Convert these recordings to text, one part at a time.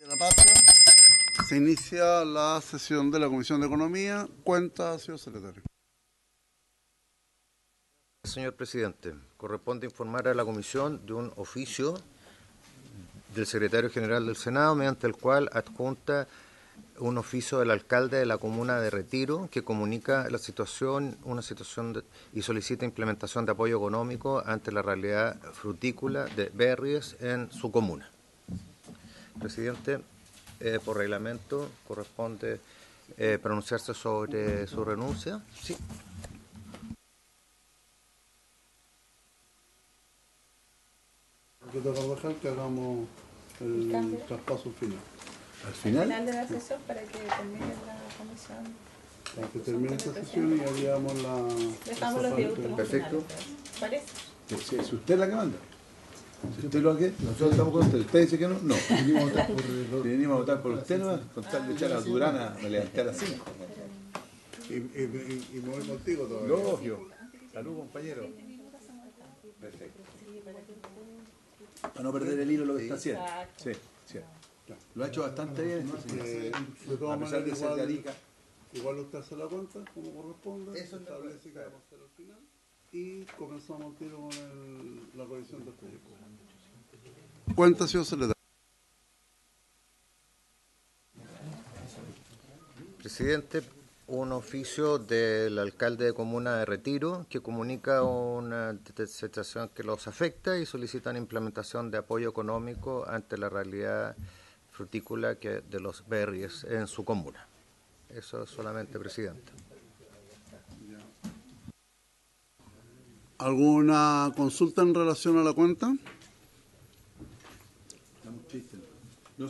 La Patria. Se inicia la sesión de la Comisión de Economía. Cuenta, señor secretario. Señor presidente, corresponde informar a la Comisión de un oficio del Secretario General del Senado, mediante el cual adjunta un oficio del alcalde de la comuna de Retiro que comunica y solicita implementación de apoyo económico ante la realidad frutícola de berries en su comuna. Presidente, por reglamento corresponde pronunciarse sobre su renuncia. Sí. Yo te voy a dejar que hagamos el traspaso final. Al final de la sesión para que termine la comisión. Para que termine esta sesión y haríamos la... Dejamos los 10 últimos. Perfecto. finales. ¿Parece? ¿Es usted la que manda? Si usted lo hace, nosotros estamos con usted. ¿Usted dice que no? No. Venimos a votar por usted, ¿no? Con tal de echar a Durana a levantar así. Y me voy contigo todavía. Lógico. Salud, compañero. Perfecto. Para no perder el hilo lo que está haciendo. Sí, sí. Lo ha hecho bastante bien este señor. De todas A pesar de maneras, ser de Arica. igual usted hace la cuenta como corresponde. Eso está establece que vamos a hacer al final. Y comenzamos el tiro con la revisión del proyecto. Cuenta, señor secretario. Presidente, un oficio del alcalde de comuna de Retiro que comunica una situación que los afecta y solicitan implementación de apoyo económico ante la realidad frutícola de los berries en su comuna. Eso es solamente, presidente. ¿Alguna consulta en relación a la cuenta? No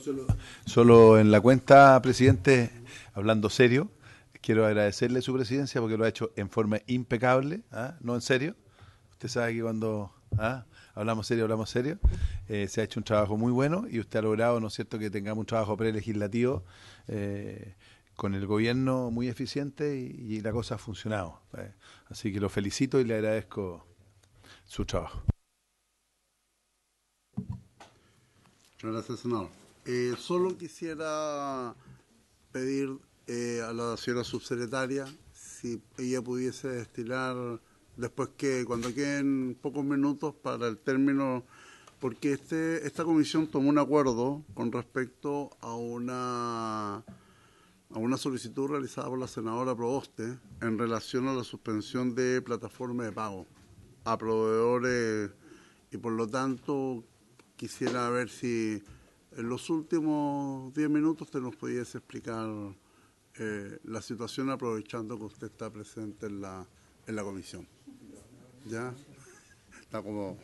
solo en la cuenta, presidente, hablando serio, quiero agradecerle su presidencia porque lo ha hecho en forma impecable, no en serio. Usted sabe que cuando hablamos serio, se ha hecho un trabajo muy bueno y usted ha logrado, ¿no es cierto?, que tengamos un trabajo prelegislativo con el gobierno muy eficiente y la cosa ha funcionado. Así que lo felicito y le agradezco su trabajo. Gracias, senador. Solo quisiera pedir a la señora subsecretaria si ella pudiese destinar después que cuando queden pocos minutos para el término, porque esta comisión tomó un acuerdo con respecto a una solicitud realizada por la senadora Proboste en relación a la suspensión de plataformas de pago a proveedores y por lo tanto quisiera ver si en los últimos 10 minutos te nos pudiese explicar la situación aprovechando que usted está presente en la comisión. ¿Ya? Está como...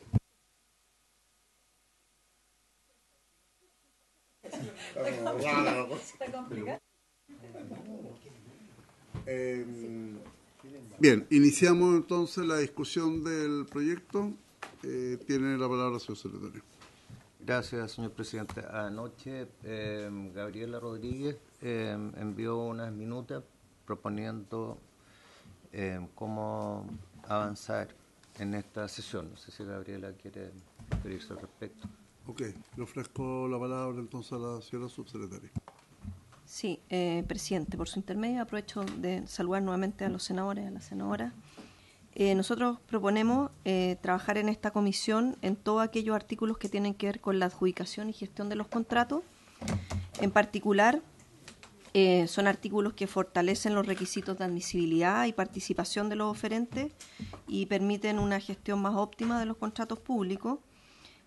Está complicado. Bien, iniciamos entonces la discusión del proyecto. Tiene la palabra, señor secretario. Gracias, señor presidente. Anoche Gabriela Rodríguez envió unas minutas proponiendo cómo avanzar en esta sesión. No sé si Gabriela quiere referirse al respecto. Ok, le ofrezco la palabra entonces a la señora subsecretaria. Sí, presidente, por su intermedio aprovecho de saludar nuevamente a los senadores y a las senadoras. Nosotros proponemos trabajar en esta comisión en todos aquellos artículos que tienen que ver con la adjudicación y gestión de los contratos. En particular, son artículos que fortalecen los requisitos de admisibilidad y participación de los oferentes y permiten una gestión más óptima de los contratos públicos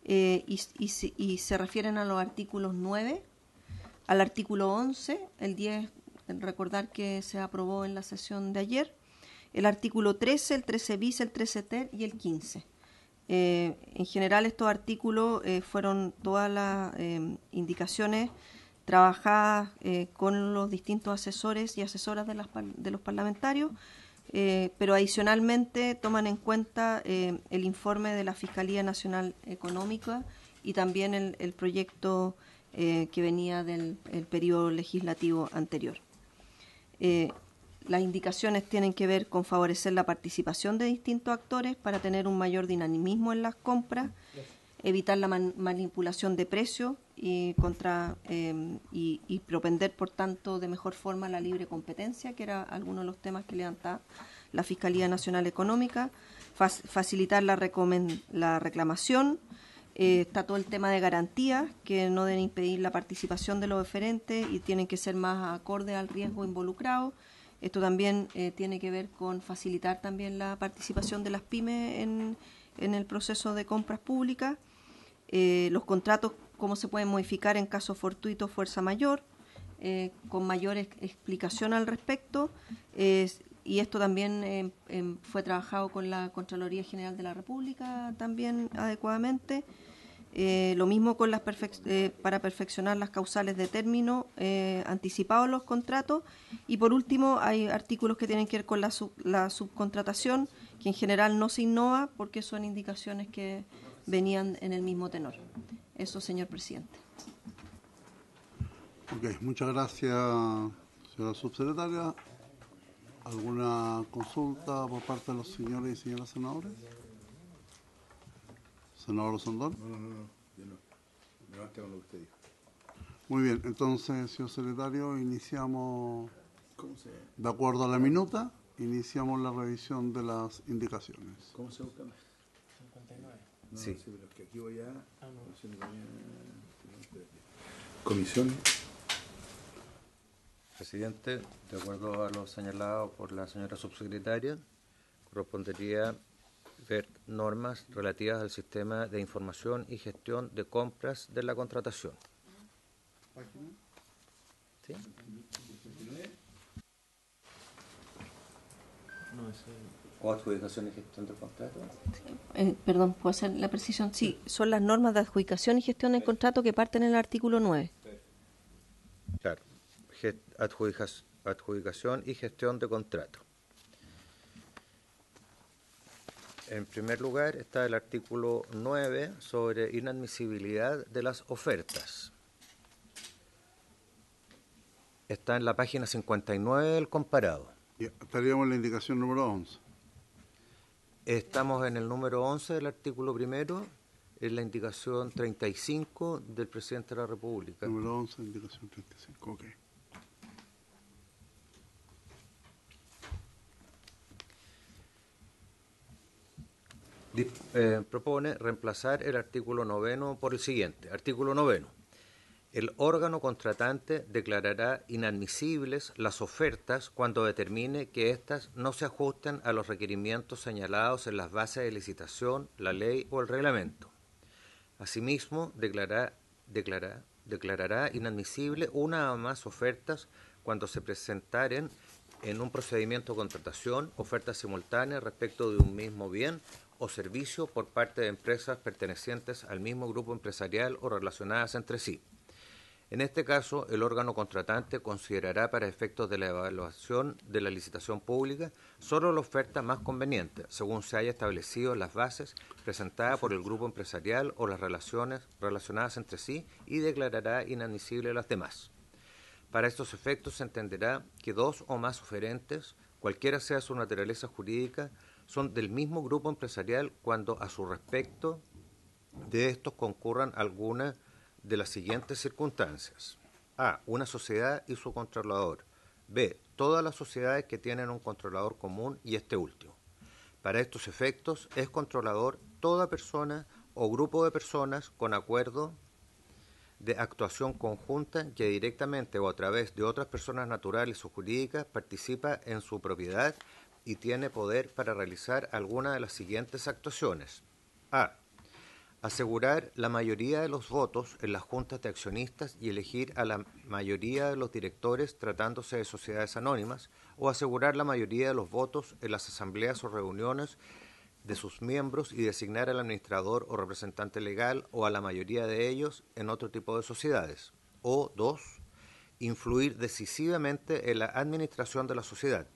y se refieren a los artículos 9, al artículo 11, el 10, recordar que se aprobó en la sesión de ayer, el artículo 13, el 13 bis, el 13 ter y el 15. En general estos artículos fueron todas las indicaciones trabajadas con los distintos asesores y asesoras de los parlamentarios, pero adicionalmente toman en cuenta el informe de la Fiscalía Nacional Económica y también el proyecto que venía del periodo legislativo anterior. Las indicaciones tienen que ver con favorecer la participación de distintos actores para tener un mayor dinamismo en las compras, evitar la manipulación de precios y y propender, por tanto, de mejor forma la libre competencia, que era alguno de los temas que levantaba la Fiscalía Nacional Económica, facilitar la reclamación. Está todo el tema de garantías, que no deben impedir la participación de los oferentes y tienen que ser más acordes al riesgo involucrado. Esto también tiene que ver con facilitar también la participación de las pymes en el proceso de compras públicas. Los contratos, cómo se pueden modificar en caso fortuito o fuerza mayor, con mayor explicación al respecto. Y esto también fue trabajado con la Contraloría General de la República también adecuadamente. Lo mismo con para perfeccionar las causales de término anticipados en los contratos. Y por último, hay artículos que tienen que ver con la subcontratación, que en general no se innova porque son indicaciones que venían en el mismo tenor. Eso, señor presidente. Ok, muchas gracias, señora subsecretaria. ¿Alguna consulta por parte de los señores y señoras senadores? Senador Sondón. No, yo no. Me basta con lo que usted dijo. Muy bien, entonces, señor secretario, iniciamos, ¿Cómo se, de acuerdo a la minuta, iniciamos la revisión de las indicaciones. cómo se busca? 59. No, Sí. sí, pero es que aquí voy a... Comisión. Presidente, de acuerdo a lo señalado por la señora subsecretaria, correspondería ver normas relativas al sistema de información y gestión de compras de la contratación. ¿Sí? ¿O adjudicación y gestión del contrato? Perdón, ¿puedo hacer la precisión? Sí, son las normas de adjudicación y gestión del contrato que parten en el artículo 9. Claro, adjudicación y gestión de contrato. En primer lugar está el artículo 9 sobre inadmisibilidad de las ofertas. Está en la página 59 del comparado. Ya, estaríamos en la indicación número 11. Estamos en el número 11 del artículo primero, en la indicación 35 del presidente de la República. Número 11, indicación 35, ok. Propone reemplazar el artículo 9 por el siguiente. Artículo 9. El órgano contratante declarará inadmisibles las ofertas cuando determine que éstas no se ajusten a los requerimientos señalados en las bases de licitación, la ley o el reglamento. Asimismo, declarará inadmisible una o más ofertas cuando se presentaren en un procedimiento de contratación ofertas simultáneas respecto de un mismo bien o servicio por parte de empresas pertenecientes al mismo grupo empresarial o relacionadas entre sí. En este caso, el órgano contratante considerará para efectos de la evaluación de la licitación pública solo la oferta más conveniente, según se haya establecido en las bases presentadas por el grupo empresarial o las relaciones relacionadas entre sí, y declarará inadmisible las demás. Para estos efectos se entenderá que dos o más oferentes, cualquiera sea su naturaleza jurídica, son del mismo grupo empresarial cuando a su respecto de estos concurran alguna de las siguientes circunstancias. A. Una sociedad y su controlador. B. Todas las sociedades que tienen un controlador común y este último. Para estos efectos es controlador toda persona o grupo de personas con acuerdo de actuación conjunta que directamente o a través de otras personas naturales o jurídicas participa en su propiedad y tiene poder para realizar alguna de las siguientes actuaciones. A. Asegurar la mayoría de los votos en las juntas de accionistas y elegir a la mayoría de los directores tratándose de sociedades anónimas, o asegurar la mayoría de los votos en las asambleas o reuniones de sus miembros y designar al administrador o representante legal o a la mayoría de ellos en otro tipo de sociedades. O 2. Influir decisivamente en la administración de la sociedad.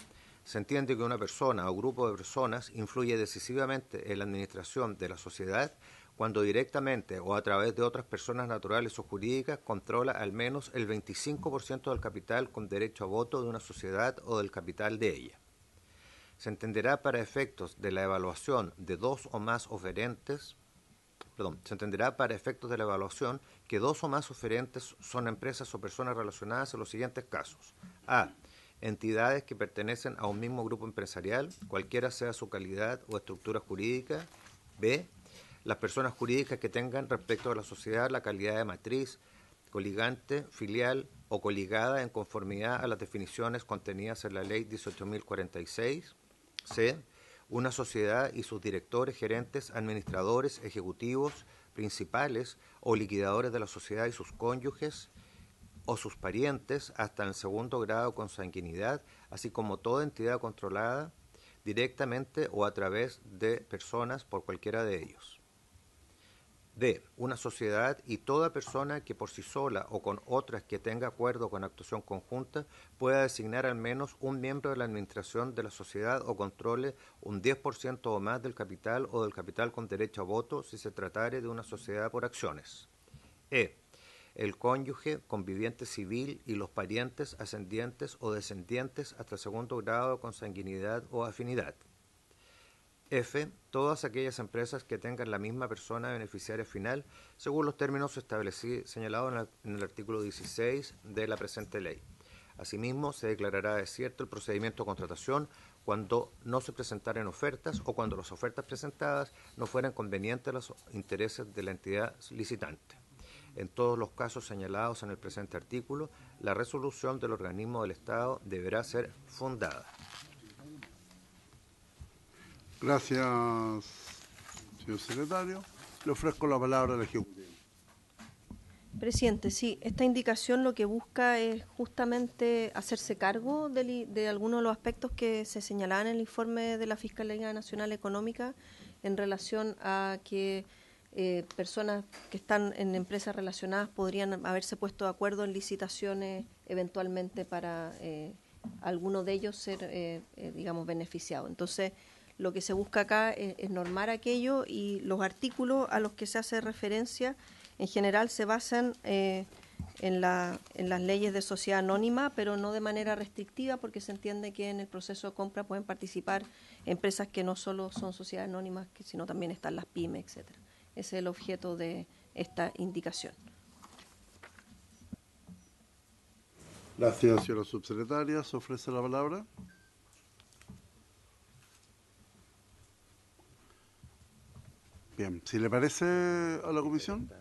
Se entiende que una persona o grupo de personas influye decisivamente en la administración de la sociedad cuando directamente o a través de otras personas naturales o jurídicas controla al menos el 25% del capital con derecho a voto de una sociedad o del capital de ella. Se entenderá para efectos de la evaluación de dos o más oferentes se entenderá para efectos de la evaluación que dos o más oferentes son empresas o personas relacionadas en los siguientes casos. A. Entidades que pertenecen a un mismo grupo empresarial, cualquiera sea su calidad o estructura jurídica. B. Las personas jurídicas que tengan respecto a la sociedad la calidad de matriz, coligante, filial o coligada en conformidad a las definiciones contenidas en la Ley 18.046. C. Una sociedad y sus directores, gerentes, administradores, ejecutivos, principales o liquidadores de la sociedad y sus cónyuges o sus parientes hasta en el segundo grado con consanguinidad, así como toda entidad controlada directamente o a través de personas por cualquiera de ellos. D. Una sociedad y toda persona que por sí sola o con otras que tenga acuerdo con actuación conjunta pueda designar al menos un miembro de la administración de la sociedad o controle un 10% o más del capital o del capital con derecho a voto si se tratare de una sociedad por acciones. E. El cónyuge, conviviente civil y los parientes, ascendientes o descendientes hasta el segundo grado de consanguinidad o afinidad. F. Todas aquellas empresas que tengan la misma persona beneficiaria final, según los términos señalados en el artículo 16 de la presente ley. Asimismo, se declarará desierto el procedimiento de contratación cuando no se presentaren ofertas o cuando las ofertas presentadas no fueran convenientes a los intereses de la entidad licitante. En todos los casos señalados en el presente artículo, la resolución del organismo del Estado deberá ser fundada. Gracias, señor secretario. Le ofrezco la palabra al Ejecutivo. Presidente, sí, esta indicación lo que busca es justamente hacerse cargo de algunos de los aspectos que se señalaban en el informe de la Fiscalía Nacional Económica en relación a que personas que están en empresas relacionadas podrían haberse puesto de acuerdo en licitaciones eventualmente para alguno de ellos ser, digamos, beneficiado. Entonces, lo que se busca acá es normar aquello y los artículos a los que se hace referencia en general se basan en las leyes de sociedad anónima, pero no de manera restrictiva, porque se entiende que en el proceso de compra pueden participar empresas que no solo son sociedades anónimas, sino también están las pymes, etcétera. Ese es el objeto de esta indicación. Gracias, señora subsecretaria. ¿Se ofrece la palabra? Bien, si le parece a la comisión.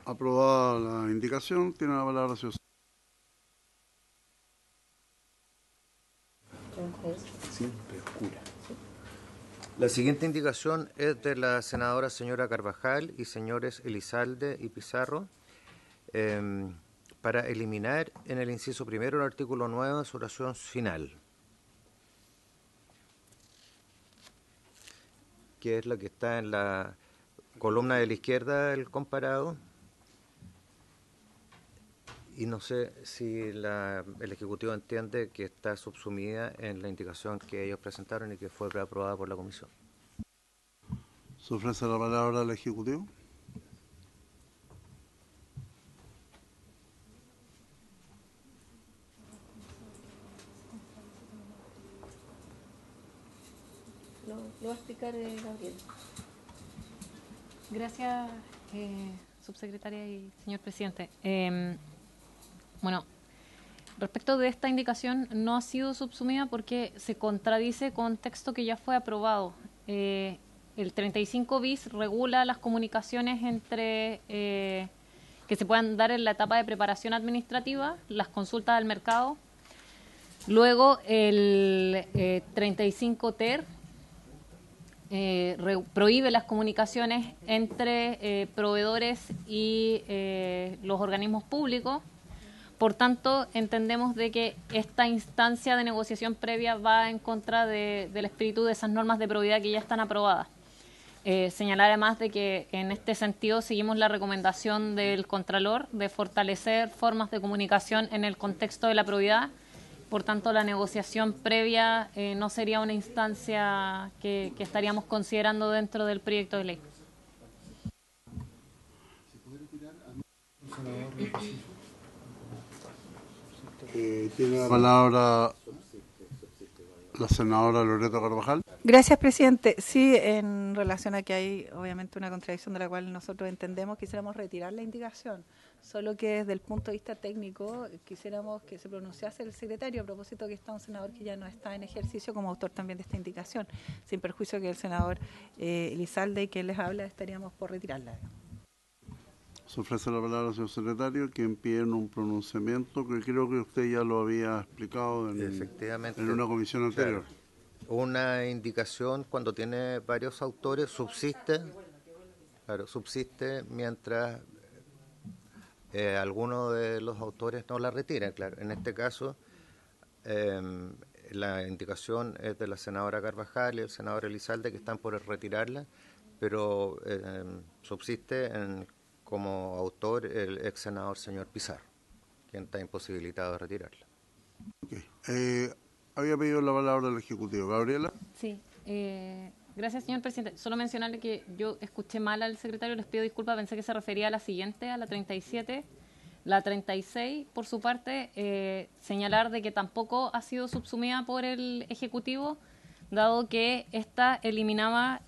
Aprobada la indicación, tiene la palabra, señor. Siempre oscura. La siguiente indicación es de la senadora señora Carvajal y señores Elizalde y Pizarro para eliminar en el inciso primero el artículo 9 de su oración final, que es lo que está en la columna de la izquierda del comparado. Y no sé si el Ejecutivo entiende que está subsumida en la indicación que ellos presentaron y que fue preaprobada por la Comisión. ¿Se ofrece la palabra al Ejecutivo? Lo va a explicar Gabriel. Gracias, subsecretaria y señor presidente. Bueno, respecto de esta indicación, no ha sido subsumida porque se contradice con texto que ya fue aprobado. El 35 bis regula las comunicaciones entre que se puedan dar en la etapa de preparación administrativa, las consultas al mercado. Luego, el 35 ter prohíbe las comunicaciones entre proveedores y los organismos públicos. Por tanto, entendemos de que esta instancia de negociación previa va en contra del espíritu de esas normas de probidad que ya están aprobadas. Señalar además de que en este sentido seguimos la recomendación del Contralor de fortalecer formas de comunicación en el contexto de la probidad. Por tanto, la negociación previa no sería una instancia que estaríamos considerando dentro del proyecto de ley. Tiene la palabra La senadora Loreto Carvajal. Gracias, presidente. Sí, en relación a que hay obviamente una contradicción de la cual nosotros entendemos, quisiéramos retirar la indicación, solo que desde el punto de vista técnico quisiéramos que se pronunciase el secretario a propósito que está un senador que ya no está en ejercicio como autor también de esta indicación, sin perjuicio que el senador Elizalde y que les habla estaríamos por retirarla. Se ofrece la palabra al señor secretario, quien pide un pronunciamiento que creo que usted ya lo había explicado Efectivamente, en una comisión anterior. Claro. Una indicación cuando tiene varios autores subsiste mientras alguno de los autores no la retira. Claro, en este caso la indicación es de la senadora Carvajal y el senador Elizalde, que están por retirarla, pero subsiste como autor el ex senador señor Pizarro, quien está imposibilitado de retirarla. Okay. Había pedido la palabra del Ejecutivo. Gabriela. Sí, gracias, señor presidente. Solo mencionarle que yo escuché mal al secretario, les pido disculpas, pensé que se refería a la siguiente, a la 37. La 36, por su parte, señalar de que tampoco ha sido subsumida por el Ejecutivo, dado que esta eliminaba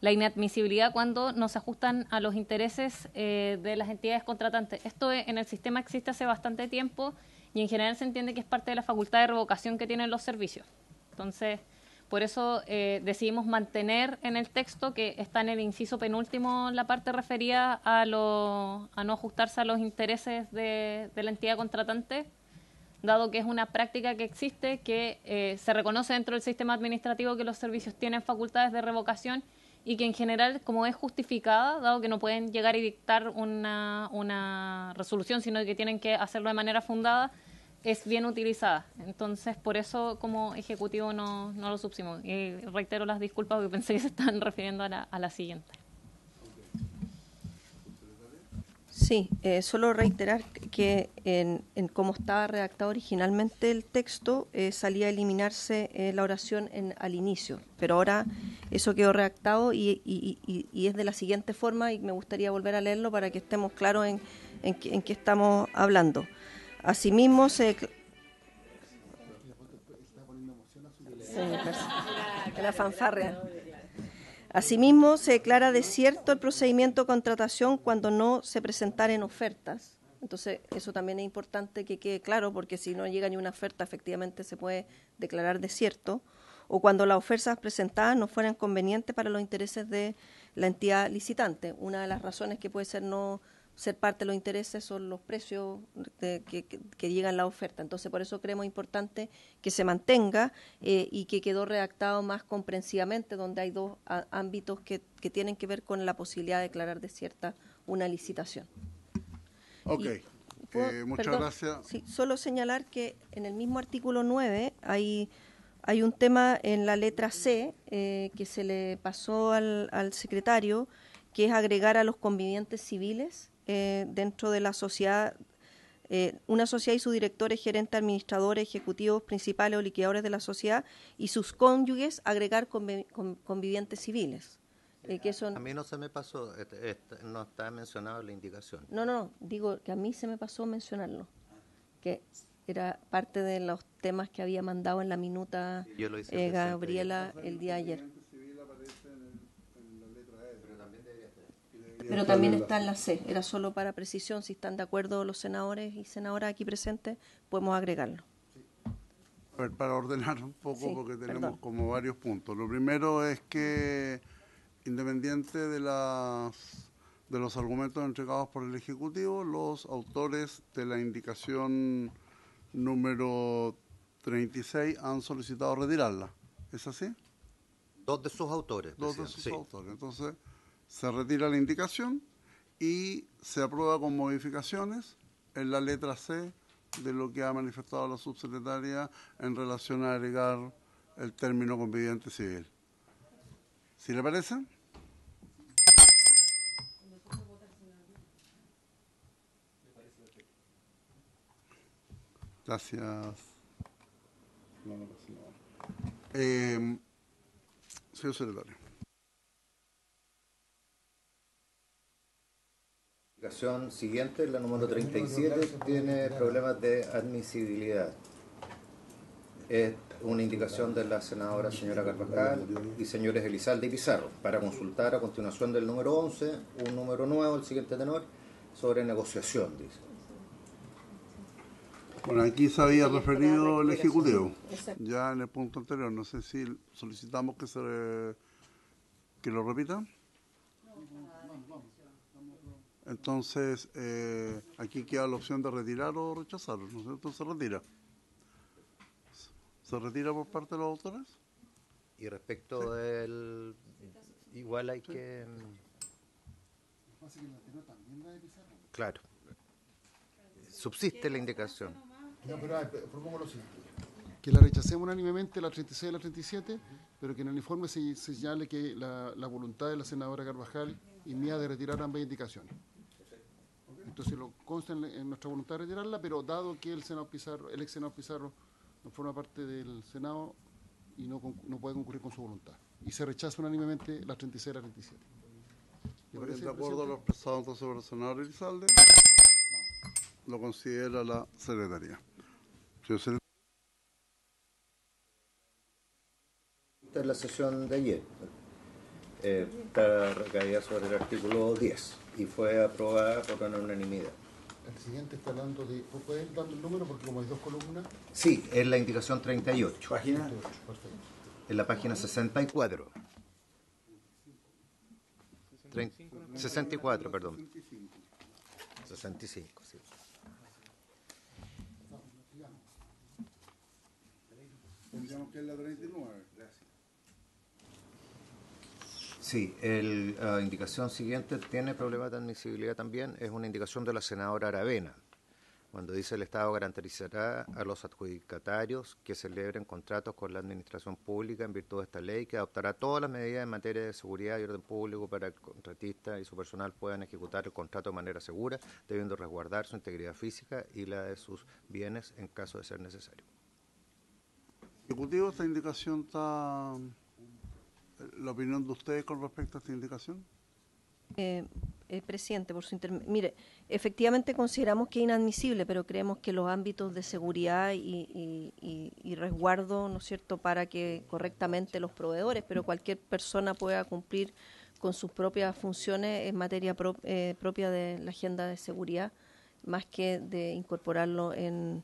la inadmisibilidad cuando no se ajustan a los intereses de las entidades contratantes. Esto en el sistema existe hace bastante tiempo y en general se entiende que es parte de la facultad de revocación que tienen los servicios. Entonces, por eso decidimos mantener en el texto, que está en el inciso penúltimo, la parte referida a no ajustarse a los intereses de la entidad contratante, dado que es una práctica que existe, que se reconoce dentro del sistema administrativo que los servicios tienen facultades de revocación y que en general, como es justificada, dado que no pueden llegar y dictar una resolución, sino que tienen que hacerlo de manera fundada, es bien utilizada. Entonces, por eso como Ejecutivo no lo subsimos. Y reitero las disculpas porque pensé que se estaban refiriendo a la siguiente. Sí, solo reiterar que en cómo estaba redactado originalmente el texto, salía a eliminarse la oración al inicio, pero ahora eso quedó redactado y es de la siguiente forma, y me gustaría volver a leerlo para que estemos claros en qué estamos hablando. Asimismo, la fanfarria. Asimismo, se declara desierto el procedimiento de contratación cuando no se presentaren ofertas. Entonces, eso también es importante que quede claro, porque si no llega ni una oferta, efectivamente se puede declarar desierto, o cuando las ofertas presentadas no fueran convenientes para los intereses de la entidad licitante. Una de las razones que puede ser no ser parte de los intereses son los precios que llegan a la oferta. Entonces, por eso creemos importante que se mantenga y que quedó redactado más comprensivamente, donde hay dos ámbitos que tienen que ver con la posibilidad de declarar desierta una licitación. Ok, muchas gracias. Sí, solo señalar que en el mismo artículo 9 hay un tema en la letra C que se le pasó al secretario, que es agregar a los convivientes civiles dentro de la sociedad, una sociedad y sus directores, gerentes, administradores, ejecutivos, principales o liquidadores de la sociedad y sus cónyuges, agregar convivientes civiles. Que son... A mí no se me pasó, no está mencionado en la indicación. No, digo que a mí se me pasó mencionarlo, que era parte de los temas que había mandado en la minuta Gabriela el día de ayer. Pero también está en la C, era solo para precisión, si están de acuerdo los senadores y senadoras aquí presentes, podemos agregarlo. A ver, para ordenar un poco, sí, porque tenemos como varios puntos. Lo primero es que, independiente de los argumentos entregados por el Ejecutivo, los autores de la indicación número 36 han solicitado retirarla. ¿Es así? Dos de sus autores. Dos de sus autores. Entonces, se retira la indicación y se aprueba con modificaciones en la letra C de lo que ha manifestado la subsecretaria en relación a agregar el término conviviente civil. ¿Sí le parece? Gracias. Señor secretario. La indicación siguiente, la número 37, tiene problemas de admisibilidad. Es una indicación de la senadora señora Carvajal y señores Elizalde y Pizarro para consultar a continuación del número 11, un número nuevo, el siguiente tenor, sobre negociación, dice. Bueno, aquí se había referido el Ejecutivo, Exacto. ya en el punto anterior. No sé si solicitamos que lo repita. Entonces, aquí queda la opción de retirar o rechazar, ¿no es cierto? Se retira. ¿Se retira por parte de los autores? Y respecto del... Igual hay que... Claro. Subsiste la indicación. No, pero propongo lo siguiente. Que la rechacemos unánimemente, la 36 y la 37, pero que en el informe se señale que la voluntad de la senadora Carvajal y mía de retirar ambas indicaciones. Entonces lo consta en nuestra voluntad de retirarla, pero dado que el ex senador Pizarro no forma parte del Senado y no puede concurrir con su voluntad. Y se rechaza unánimemente la 36 y la 37. ¿Le parece, De acuerdo a lo expresado entonces por el senador Elizalde, lo considera la Secretaría. Señor secretario. Esta es la sesión de ayer. Está recaída sobre el artículo 10 y fue aprobada por una unanimidad. El siguiente está hablando de... ¿Pueden dar el número? Porque como hay dos columnas... Sí, es la indicación 38. Página. Perfecto. En la página 64. 64, perdón. 65, sí. Tendríamos que es la 39. Sí, la indicación siguiente tiene problemas de admisibilidad también, es una indicación de la senadora Aravena, cuando dice el Estado garantizará a los adjudicatarios que celebren contratos con la administración pública en virtud de esta ley, que adoptará todas las medidas en materia de seguridad y orden público para que el contratista y su personal puedan ejecutar el contrato de manera segura, debiendo resguardar su integridad física y la de sus bienes en caso de ser necesario. Ejecutivo, esta indicación está... ¿La opinión de ustedes con respecto a esta indicación? Presidente, por su mire, efectivamente consideramos que es inadmisible, pero creemos que los ámbitos de seguridad y resguardo, ¿no es cierto?, para que correctamente los proveedores, pero cualquier persona pueda cumplir con sus propias funciones en materia propia de la agenda de seguridad, más que de incorporarlo en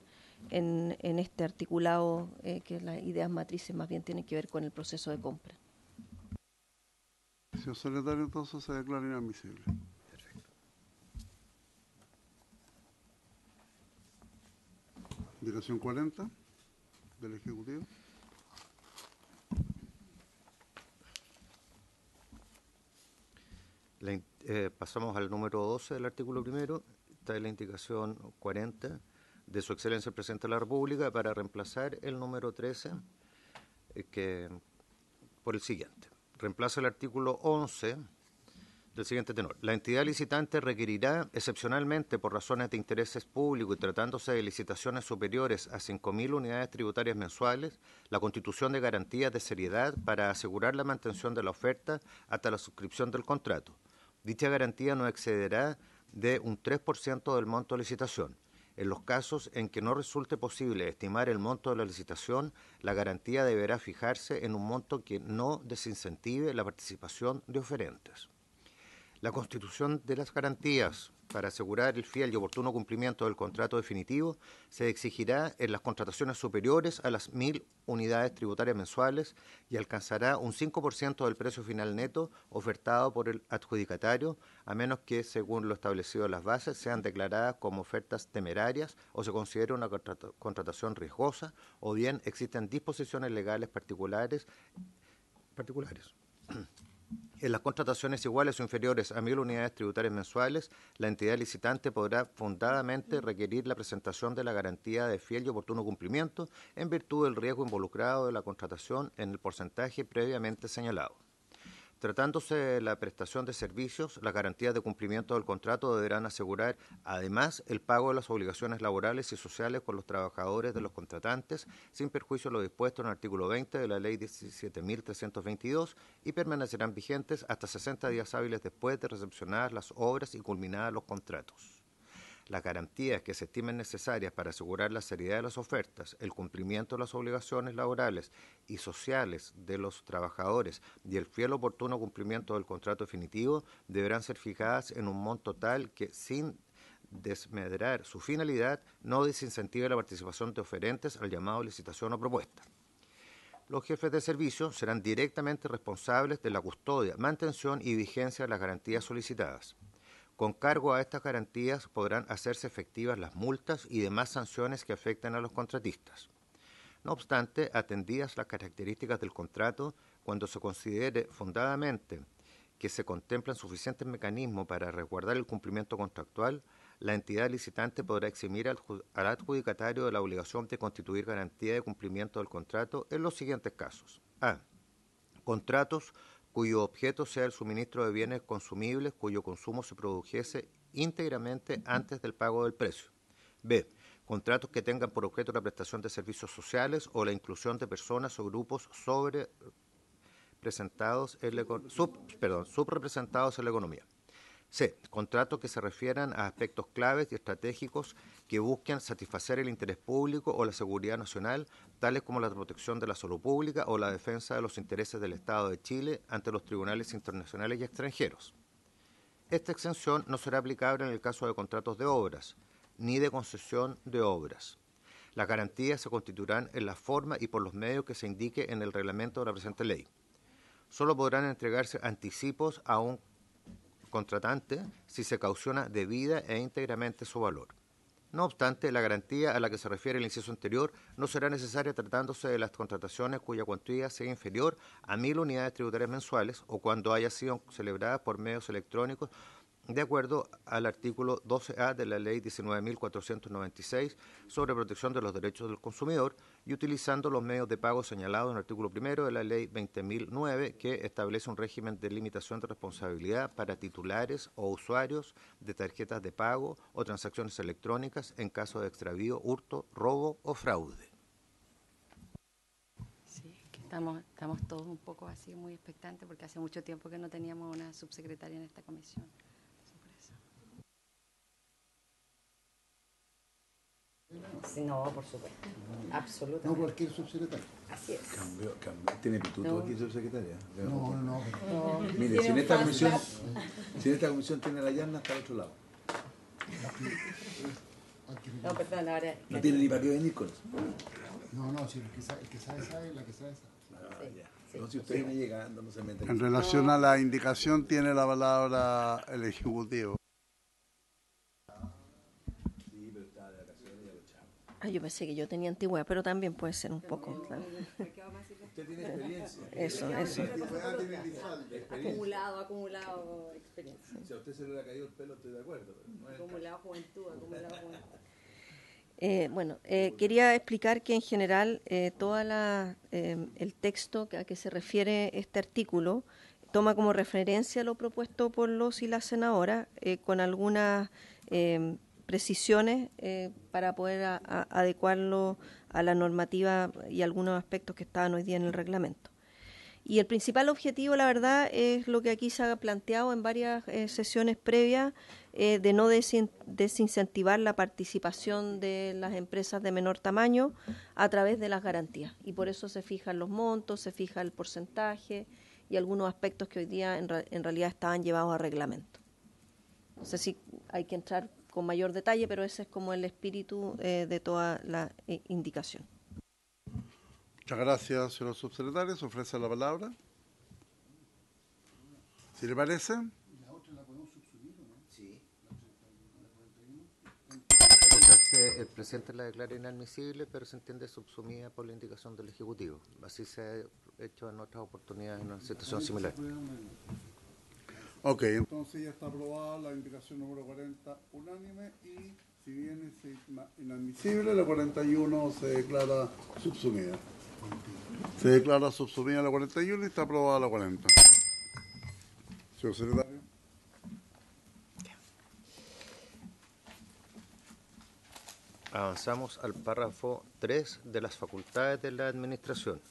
este articulado, que las ideas matrices más bien tienen que ver con el proceso de compra. Señor secretario, entonces se declara inadmisible. Perfecto. Indicación 40 del Ejecutivo. Pasamos al número 12 del artículo primero. Está la indicación 40 de Su Excelencia el Presidente de la República para reemplazar el número 13 por el siguiente. Reemplaza el artículo 11 del siguiente tenor. La entidad licitante requerirá, excepcionalmente por razones de intereses públicos y tratándose de licitaciones superiores a 5.000 unidades tributarias mensuales, la constitución de garantías de seriedad para asegurar la mantención de la oferta hasta la suscripción del contrato. Dicha garantía no excederá de un 3% del monto de licitación. En los casos en que no resulte posible estimar el monto de la licitación, la garantía deberá fijarse en un monto que no desincentive la participación de oferentes. La constitución de las garantías para asegurar el fiel y oportuno cumplimiento del contrato definitivo se exigirá en las contrataciones superiores a las 1.000 unidades tributarias mensuales y alcanzará un 5% del precio final neto ofertado por el adjudicatario, a menos que, según lo establecido en las bases, sean declaradas como ofertas temerarias o se considere una contratación riesgosa, o bien existen disposiciones legales particulares. En las contrataciones iguales o inferiores a 1.000 unidades tributarias mensuales, la entidad licitante podrá fundadamente requerir la presentación de la garantía de fiel y oportuno cumplimiento en virtud del riesgo involucrado de la contratación en el porcentaje previamente señalado. Tratándose de la prestación de servicios, las garantías de cumplimiento del contrato deberán asegurar, además, el pago de las obligaciones laborales y sociales con los trabajadores de los contratantes, sin perjuicio de lo dispuesto en el artículo 20 de la Ley 17.322, y permanecerán vigentes hasta 60 días hábiles después de recepcionadas las obras y culminadas los contratos. las garantías que se estimen necesarias para asegurar la seriedad de las ofertas, el cumplimiento de las obligaciones laborales y sociales de los trabajadores y el fiel oportuno cumplimiento del contrato definitivo deberán ser fijadas en un monto tal que, sin desmedrar su finalidad, no desincentive la participación de oferentes al llamado a licitación o propuesta. Los jefes de servicio serán directamente responsables de la custodia, mantención y vigencia de las garantías solicitadas. Con cargo a estas garantías podrán hacerse efectivas las multas y demás sanciones que afecten a los contratistas. No obstante, atendidas las características del contrato, cuando se considere fundadamente que se contemplan suficientes mecanismos para resguardar el cumplimiento contractual, la entidad licitante podrá eximir al adjudicatario de la obligación de constituir garantía de cumplimiento del contrato en los siguientes casos. A. Contratos cuyo objeto sea el suministro de bienes consumibles cuyo consumo se produjese íntegramente antes del pago del precio. B. Contratos que tengan por objeto la prestación de servicios sociales o la inclusión de personas o grupos subrepresentados en la economía. C. Contratos que se refieran a aspectos claves y estratégicos que busquen satisfacer el interés público o la seguridad nacional, tales como la protección de la salud pública o la defensa de los intereses del Estado de Chile ante los tribunales internacionales y extranjeros. Esta exención no será aplicable en el caso de contratos de obras, ni de concesión de obras. Las garantías se constituirán en la forma y por los medios que se indique en el reglamento de la presente ley. Solo podrán entregarse anticipos a un contratante si se cautiona debida e íntegramente su valor. No obstante, la garantía a la que se refiere el inciso anterior no será necesaria tratándose de las contrataciones cuya cuantía sea inferior a 1.000 unidades tributarias mensuales o cuando haya sido celebrada por medios electrónicos de acuerdo al artículo 12A de la Ley 19.496 sobre protección de los derechos del consumidor y utilizando los medios de pago señalados en el artículo 1 de la Ley 20.009 que establece un régimen de limitación de responsabilidad para titulares o usuarios de tarjetas de pago o transacciones electrónicas en caso de extravío, hurto, robo o fraude. Sí, que estamos todos un poco así muy expectantes porque hace mucho tiempo que no teníamos una subsecretaria en esta comisión. No, por supuesto. Absolutamente. No cualquier subsecretario. Así es. Cambio. ¿Tiene pituto aquí, subsecretaria? No. Mire, si en esta comisión tiene la llana, está al otro lado. No, perdón, ahora... No tiene ni para qué venir con eso. No, si el que sabe, la que sabe. Sí. No, si usted viene llegando, no se mete. En relación a la indicación, tiene la palabra el Ejecutivo. Yo pensé que yo tenía antigüedad, pero también puede ser un poco. ¿Sabes? Usted tiene experiencia. Eso. Acumulado experiencia. Si a usted se le ha caído el pelo, estoy de acuerdo. Acumulado juventud. Quería explicar que en general todo el texto a que se refiere este artículo toma como referencia lo propuesto por los y las senadoras con algunas precisiones para poder adecuarlo a la normativa y algunos aspectos que estaban hoy día en el reglamento. Y el principal objetivo, la verdad, es lo que aquí se ha planteado en varias sesiones previas, de no desincentivar la participación de las empresas de menor tamaño a través de las garantías. Y por eso se fijan los montos, se fija el porcentaje y algunos aspectos que hoy día en realidad estaban llevados a reglamento. No sé si hay que entrar con mayor detalle, pero ese es como el espíritu de toda la indicación. Muchas gracias, señor subsecretario. Se ofrece la palabra. ¿Sí le parece? Sí. El presidente la declara inadmisible, pero se entiende subsumida por la indicación del Ejecutivo. Así se ha hecho en otras oportunidades en una situación similar. Ok, entonces ya está aprobada la indicación número 40 unánime y si bien es inadmisible, la 41 se declara subsumida. Se declara subsumida la 41 y está aprobada la 40. Señor secretario. Avanzamos al párrafo 3 de las facultades de la Administración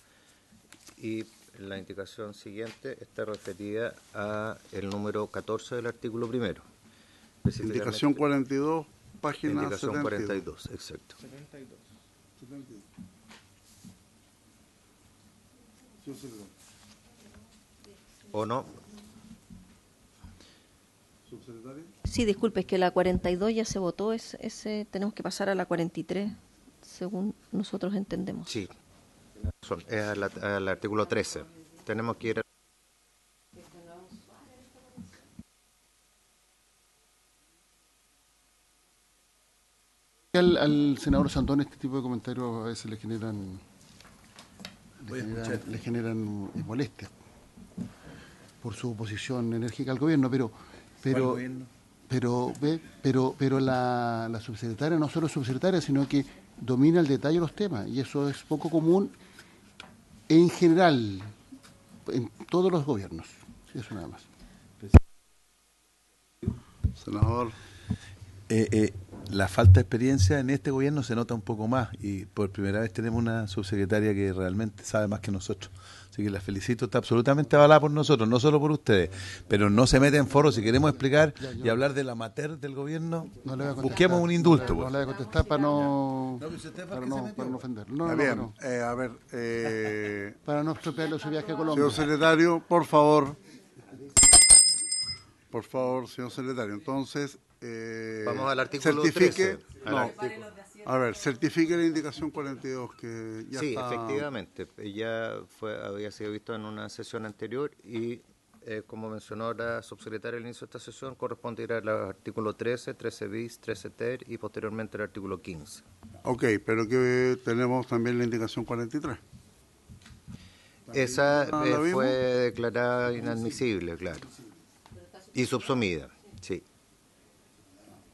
y la indicación siguiente está referida a el número 14 del artículo primero. Indicación 42. página Indicación 72. 42, exacto. 72. ¿O no? ¿Subsecretario? Sí, disculpe, es que la 42 ya se votó, tenemos que pasar a la 43, según nosotros entendemos. Sí. Es al artículo 13. Tenemos que ir a... Al senador Sandón este tipo de comentarios a veces le generan molestia por su oposición enérgica al gobierno, pero la subsecretaria no solo es subsecretaria, sino que domina el detalle de los temas, y eso es poco común en general en todos los gobiernos. Eso nada más. Senador. La falta de experiencia en este gobierno se nota un poco más, y por primera vez tenemos una subsecretaria que realmente sabe más que nosotros. Así que la felicito, está absolutamente avalada por nosotros, no solo por ustedes, pero no se mete en foros. Si queremos explicar y hablar de la mater del gobierno, busquemos un indulto. No le voy a contestar para no ofenderlo. Para no estropearle su viaje a Colombia. Señor secretario, por favor. Por favor, señor secretario. Entonces, vamos al artículo certifique, 13. A ver, certifique la indicación 42 que ya sí, está... efectivamente, ya había sido visto en una sesión anterior y como mencionó la subsecretaria al inicio de esta sesión, corresponde ir al artículo 13, 13 bis, 13 ter y posteriormente al artículo 15. Ok, pero que tenemos también la indicación 43. Esa fue declarada inadmisible, claro, y subsumida, sí.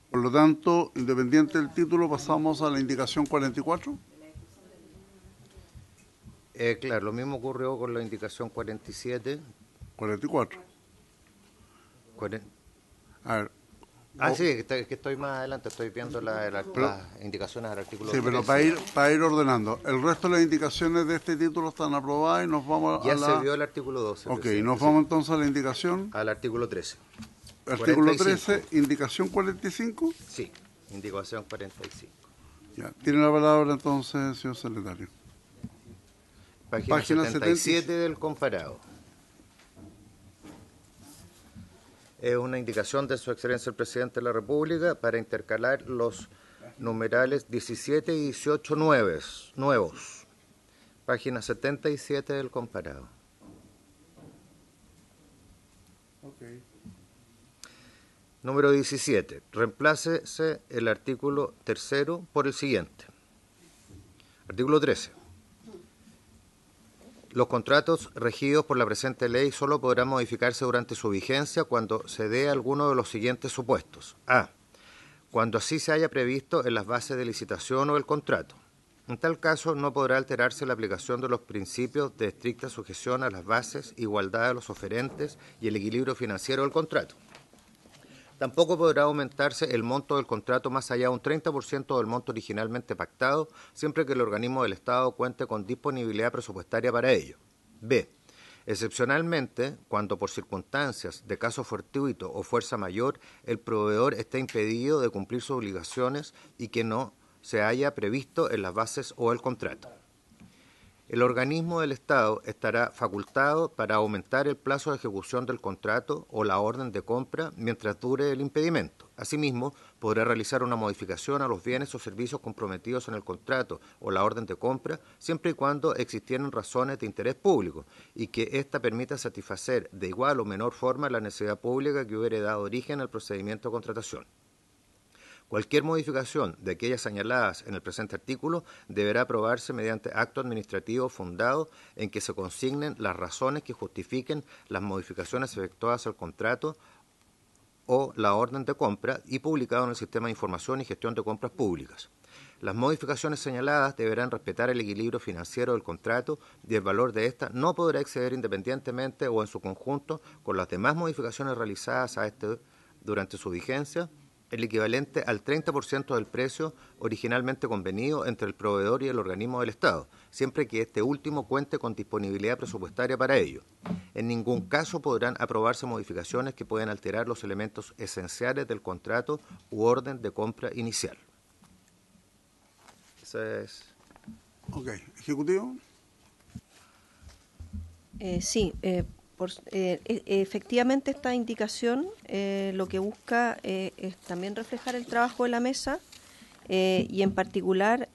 Por lo tanto, independiente del título, pasamos a la indicación 44. Claro, lo mismo ocurrió con la indicación 47. 44. A ver. Sí, que estoy más adelante, estoy viendo las indicaciones del artículo 13. Sí, pero para ir ordenando. El resto de las indicaciones de este título están aprobadas y nos vamos ya se vio el artículo 12. Ok, nos vamos entonces a la indicación. Al artículo 13. Artículo 45. 13, indicación 45. Sí, indicación 45. Ya, tiene la palabra entonces, señor secretario. Página 77 del comparado. Es una indicación de Su Excelencia el Presidente de la República para intercalar los numerales 17 y 18 nuevos. Página 77 del comparado. Okay. Número 17. Reemplácese el artículo 3 por el siguiente. Artículo 13. Los contratos regidos por la presente ley solo podrán modificarse durante su vigencia cuando se dé alguno de los siguientes supuestos. A. Cuando así se haya previsto en las bases de licitación o el contrato. En tal caso, no podrá alterarse la aplicación de los principios de estricta sujeción a las bases, igualdad de los oferentes y el equilibrio financiero del contrato. Tampoco podrá aumentarse el monto del contrato más allá de un 30% del monto originalmente pactado, siempre que el organismo del Estado cuente con disponibilidad presupuestaria para ello. B. Excepcionalmente, cuando por circunstancias de caso fortuito o fuerza mayor, el proveedor esté impedido de cumplir sus obligaciones y que no se haya previsto en las bases o el contrato. El organismo del Estado estará facultado para aumentar el plazo de ejecución del contrato o la orden de compra mientras dure el impedimento. Asimismo, podrá realizar una modificación a los bienes o servicios comprometidos en el contrato o la orden de compra, siempre y cuando existieran razones de interés público y que ésta permita satisfacer de igual o menor forma la necesidad pública que hubiere dado origen al procedimiento de contratación. Cualquier modificación de aquellas señaladas en el presente artículo deberá aprobarse mediante acto administrativo fundado en que se consignen las razones que justifiquen las modificaciones efectuadas al contrato o la orden de compra y publicado en el Sistema de Información y Gestión de Compras Públicas. Las modificaciones señaladas deberán respetar el equilibrio financiero del contrato y el valor de ésta no podrá exceder independientemente o en su conjunto con las demás modificaciones realizadas a este durante su vigencia el equivalente al 30% del precio originalmente convenido entre el proveedor y el organismo del Estado, siempre que este último cuente con disponibilidad presupuestaria para ello. En ningún caso podrán aprobarse modificaciones que puedan alterar los elementos esenciales del contrato u orden de compra inicial. Esa es... Ok, Ejecutivo. Sí, efectivamente esta indicación lo que busca es también reflejar el trabajo de la mesa y en particular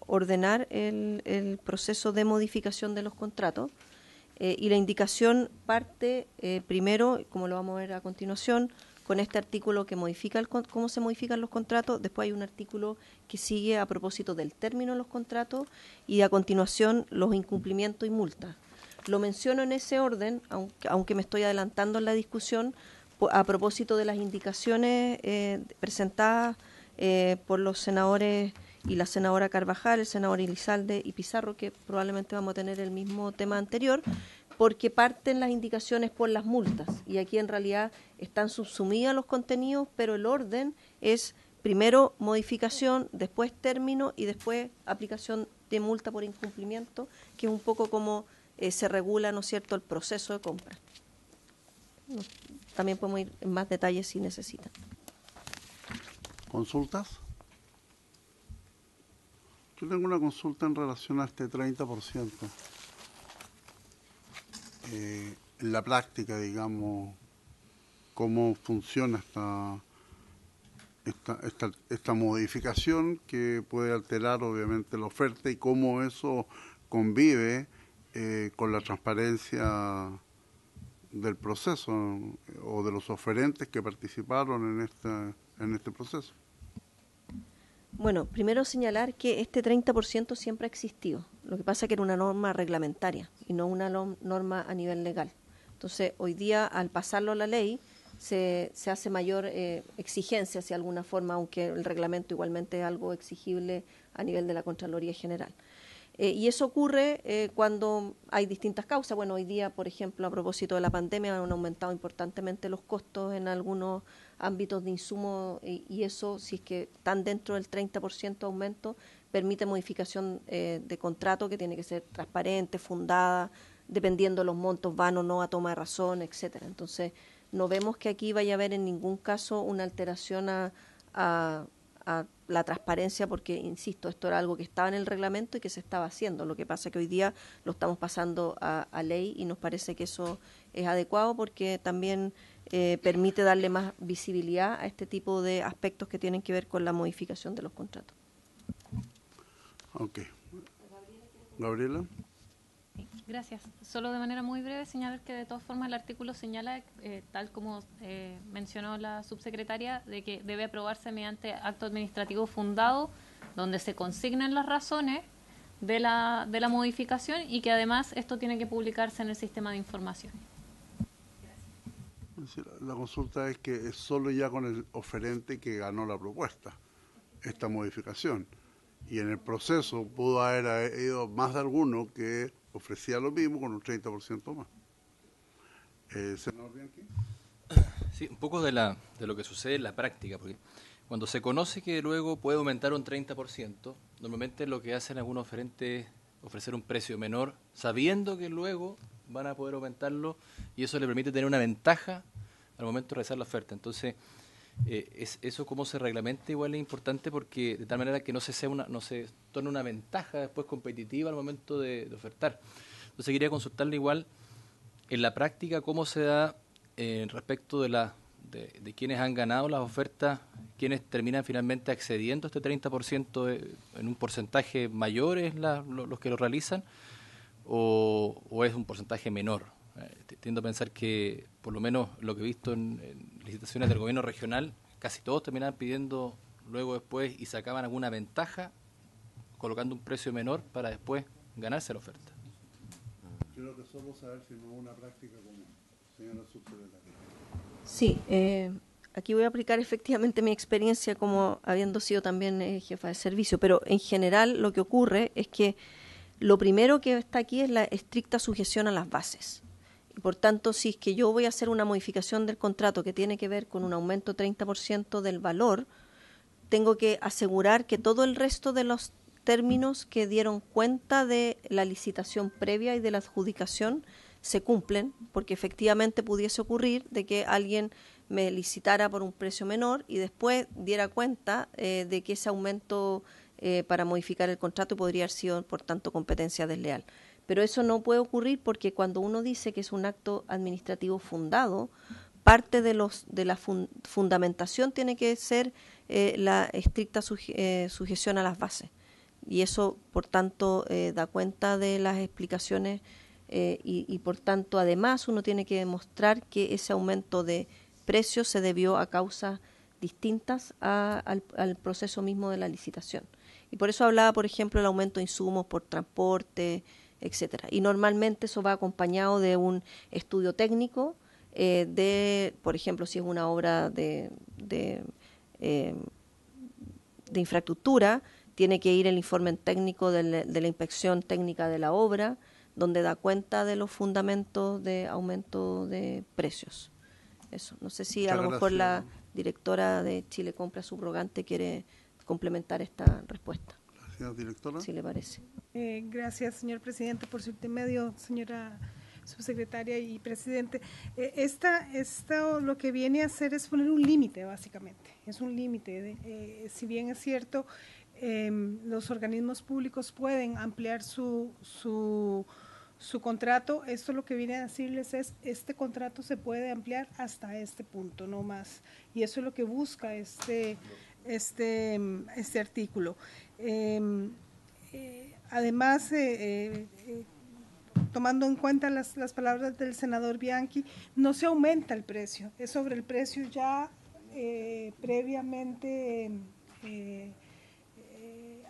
ordenar el proceso de modificación de los contratos. Y la indicación parte primero, como lo vamos a ver a continuación, con este artículo que modifica cómo se modifican los contratos. Después hay un artículo que sigue a propósito del término de los contratos y a continuación los incumplimientos y multas. Lo menciono en ese orden, aunque me estoy adelantando en la discusión, a propósito de las indicaciones presentadas por los senadores y la senadora Carvajal, el senador Elizalde y Pizarro, que probablemente vamos a tener el mismo tema anterior, porque parten las indicaciones por las multas y aquí en realidad están subsumidos los contenidos, pero el orden es primero modificación, después término y después aplicación de multa por incumplimiento, que es un poco como se regula, ¿no es cierto?, el proceso de compra. También podemos ir en más detalles si necesitan. ¿Consultas? Yo tengo una consulta en relación a este 30%. En la práctica, digamos, cómo funciona esta modificación que puede alterar obviamente la oferta y cómo eso convive con la transparencia del proceso o de los oferentes que participaron en este proceso. Bueno, primero señalar que este 30% siempre ha existido. Lo que pasa es que era una norma reglamentaria y no una norma a nivel legal. Entonces, hoy día, al pasarlo a la ley, se hace mayor exigencia, de alguna forma, aunque el reglamento igualmente es algo exigible a nivel de la Contraloría General. Y eso ocurre cuando hay distintas causas. Bueno, hoy día, por ejemplo, a propósito de la pandemia, han aumentado importantemente los costos en algunos ámbitos de insumo y eso, si es que están dentro del 30% de aumento, permite modificación de contrato que tiene que ser transparente, fundada, dependiendo de los montos, van o no a toma de razón, etcétera. Entonces, no vemos que aquí vaya a haber en ningún caso una alteración a la transparencia, porque, insisto, esto era algo que estaba en el reglamento y que se estaba haciendo. Lo que pasa es que hoy día lo estamos pasando a ley y nos parece que eso es adecuado porque también permite darle más visibilidad a este tipo de aspectos que tienen que ver con la modificación de los contratos. Ok. Gabriela. Gracias. Solo de manera muy breve señalar que de todas formas el artículo señala, tal como mencionó la subsecretaria, de que debe aprobarse mediante acto administrativo fundado donde se consignen las razones de la modificación y que además esto tiene que publicarse en el sistema de información. La consulta es que es solo ya con el oferente que ganó la propuesta, esta modificación. Y en el proceso pudo haber ido más de alguno que ofrecía lo mismo con un 30% más. Senador Bianchi. Sí, un poco de lo que sucede en la práctica, porque cuando se conoce que luego puede aumentar un 30%, normalmente lo que hacen algunos oferentes es ofrecer un precio menor, sabiendo que luego van a poder aumentarlo y eso le permite tener una ventaja al momento de realizar la oferta. Entonces, eso cómo se reglamenta igual es importante porque de tal manera que no se torne una ventaja después competitiva al momento de ofertar. Entonces quería consultarle igual en la práctica cómo se da respecto de quienes han ganado las ofertas, quienes terminan finalmente accediendo a este 30% en un porcentaje mayor es los que lo realizan o es un porcentaje menor. Tiendo a pensar que, por lo menos lo que he visto en licitaciones del gobierno regional, casi todos terminaban pidiendo luego después y sacaban alguna ventaja colocando un precio menor para después ganarse la oferta. Creo que solo saber si no es una práctica común, señora subsecretaria. Sí, aquí voy a aplicar efectivamente mi experiencia como habiendo sido también jefa de servicio, pero en general lo que ocurre es que lo primero que está aquí es la estricta sujeción a las bases. Por tanto, si es que yo voy a hacer una modificación del contrato que tiene que ver con un aumento 30% del valor, tengo que asegurar que todo el resto de los términos que dieron cuenta de la licitación previa y de la adjudicación se cumplen, porque efectivamente pudiese ocurrir de que alguien me licitara por un precio menor y después diera cuenta de que ese aumento para modificar el contrato podría haber sido, por tanto, competencia desleal. Pero eso no puede ocurrir porque cuando uno dice que es un acto administrativo fundado, parte de la fundamentación tiene que ser la estricta sujeción a las bases. Y eso, por tanto, da cuenta de las explicaciones y, por tanto, además, uno tiene que demostrar que ese aumento de precios se debió a causas distintas al proceso mismo de la licitación. Y por eso hablaba, por ejemplo, el aumento de insumos por transporte, etcétera. Y normalmente eso va acompañado de un estudio técnico por ejemplo, si es una obra de infraestructura, tiene que ir el informe técnico de la inspección técnica de la obra, donde da cuenta de los fundamentos de aumento de precios. Eso. No sé si Muchas a lo mejor gracias. la directora de Chile Compra Subrogante quiere complementar esta respuesta. Señora directora. Si le parece. Gracias, señor presidente, por su intermedio, señora subsecretaria y presidente. Esto lo que viene a hacer es poner un límite, básicamente. Es un límite. Si bien es cierto, los organismos públicos pueden ampliar su contrato, esto lo que viene a decirles es, este contrato se puede ampliar hasta este punto, no más. Y eso es lo que busca este artículo. Además, tomando en cuenta las palabras del senador Bianchi, no se aumenta el precio, es sobre el precio ya previamente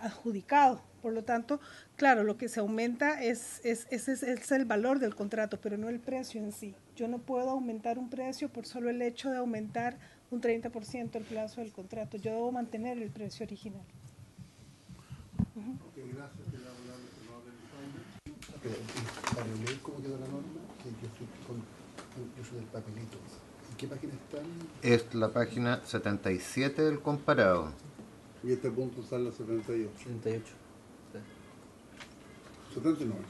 adjudicado. Por lo tanto, claro, lo que se aumenta es el valor del contrato, pero no el precio en sí. Yo no puedo aumentar un precio por solo el hecho de aumentar un 30% el plazo del contrato. Yo debo mantener el precio original. Para leer cómo quedó la norma, que yo estoy con incluso del papelito. ¿En qué página están? Es la página 77 del comparado. Y este punto está en la 78. 78. 79.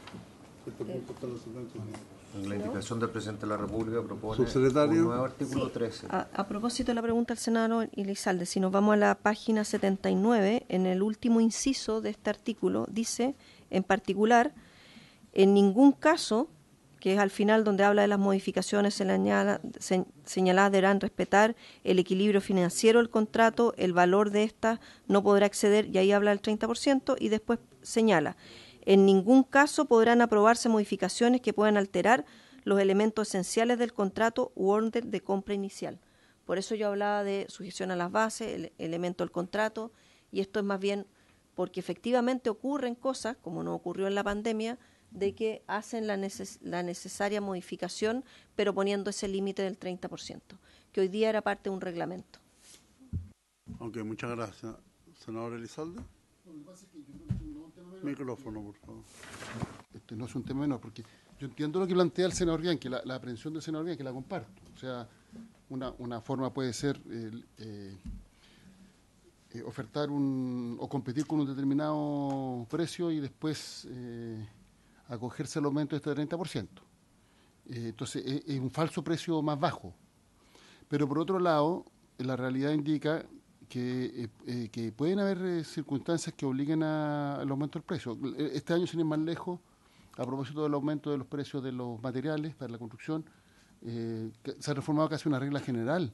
Este punto está en la 79. En la indicación del presidente de la República propone Subsecretario. un nuevo artículo 13. A propósito de la pregunta del senador Elizalde, si nos vamos a la página 79, en el último inciso de este artículo, dice, en particular, en ningún caso, que es al final donde habla de las modificaciones señaladas deberán respetar el equilibrio financiero del contrato, el valor de esta no podrá exceder, y ahí habla del 30%, y después señala, en ningún caso podrán aprobarse modificaciones que puedan alterar los elementos esenciales del contrato u orden de compra inicial. Por eso yo hablaba de sujeción a las bases, el elemento del contrato, y esto es más bien porque efectivamente ocurren cosas, como no ocurrió en la pandemia, de que hacen la necesaria modificación, pero poniendo ese límite del 30%, que hoy día era parte de un reglamento. Ok, muchas gracias. Senador Elizalde. Micrófono, por favor. No es un tema menor, porque yo entiendo lo que plantea el senador Bianchi, la aprehensión del senador Bianchi, la comparto. O sea, una forma puede ser ofertar o competir con un determinado precio y después acogerse al aumento de este 30%. Entonces, es un falso precio más bajo. Pero por otro lado, la realidad indica que pueden haber circunstancias que obliguen al aumento del precio. Este año, sin ir más lejos, a propósito del aumento de los precios de los materiales para la construcción, se ha reformado casi una regla general,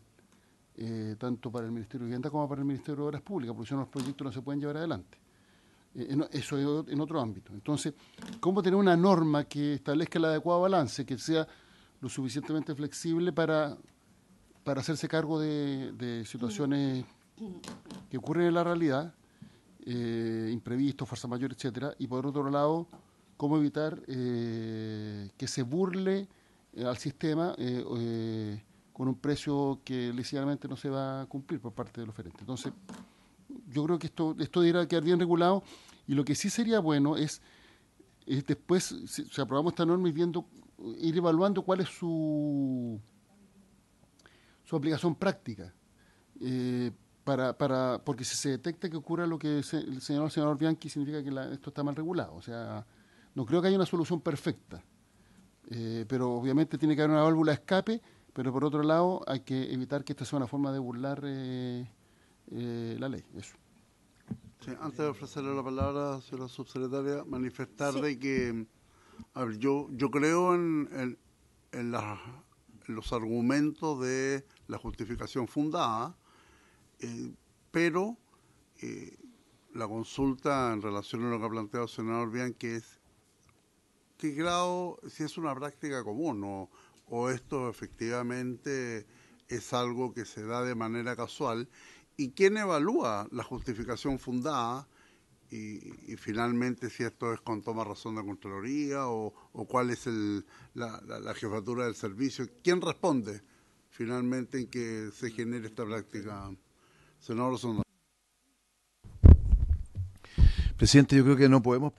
tanto para el Ministerio de Vivienda como para el Ministerio de Obras Públicas, porque si no los proyectos no se pueden llevar adelante. Eso en otro ámbito. Entonces, ¿cómo tener una norma que establezca el adecuado balance, que sea lo suficientemente flexible para hacerse cargo de situaciones que ocurren en la realidad, imprevistos, fuerza mayor, etcétera, y por otro lado, cómo evitar que se burle al sistema con un precio que lícitamente no se va a cumplir por parte del oferente? Entonces, yo creo que esto debería quedar bien regulado, y lo que sí sería bueno es después, si aprobamos esta norma y viendo ir evaluando cuál es su aplicación práctica. Porque si se detecta que ocurra lo que el senador Bianchi, significa que esto está mal regulado. O sea, no creo que haya una solución perfecta, pero obviamente tiene que haber una válvula de escape, pero por otro lado hay que evitar que esta sea una forma de burlar la ley. Eso. Sí, antes de ofrecerle la palabra, señora subsecretaria, manifestar Sí. de que, a ver, yo creo en los argumentos de la justificación fundada, pero la consulta en relación a lo que ha planteado el senador Bianchi es qué grado, si es una práctica común o esto efectivamente es algo que se da de manera casual, y quién evalúa la justificación fundada y finalmente si esto es con toma razón de Contraloría o cuál es la jefatura del servicio, quién responde finalmente en que se genere esta práctica. Senador Sondano. Presidente, yo creo que no podemos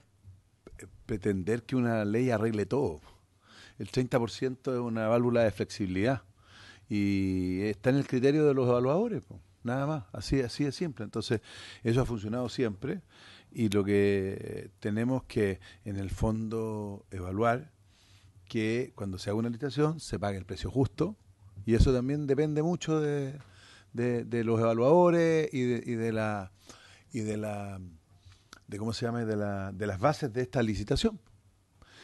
pretender que una ley arregle todo. El 30% es una válvula de flexibilidad y está en el criterio de los evaluadores, po. Nada más, así es simple. Entonces, eso ha funcionado siempre y lo que tenemos que, en el fondo, evaluar que cuando se haga una licitación se pague el precio justo y eso también depende mucho de los evaluadores y de cómo se llama, de las bases de esta licitación.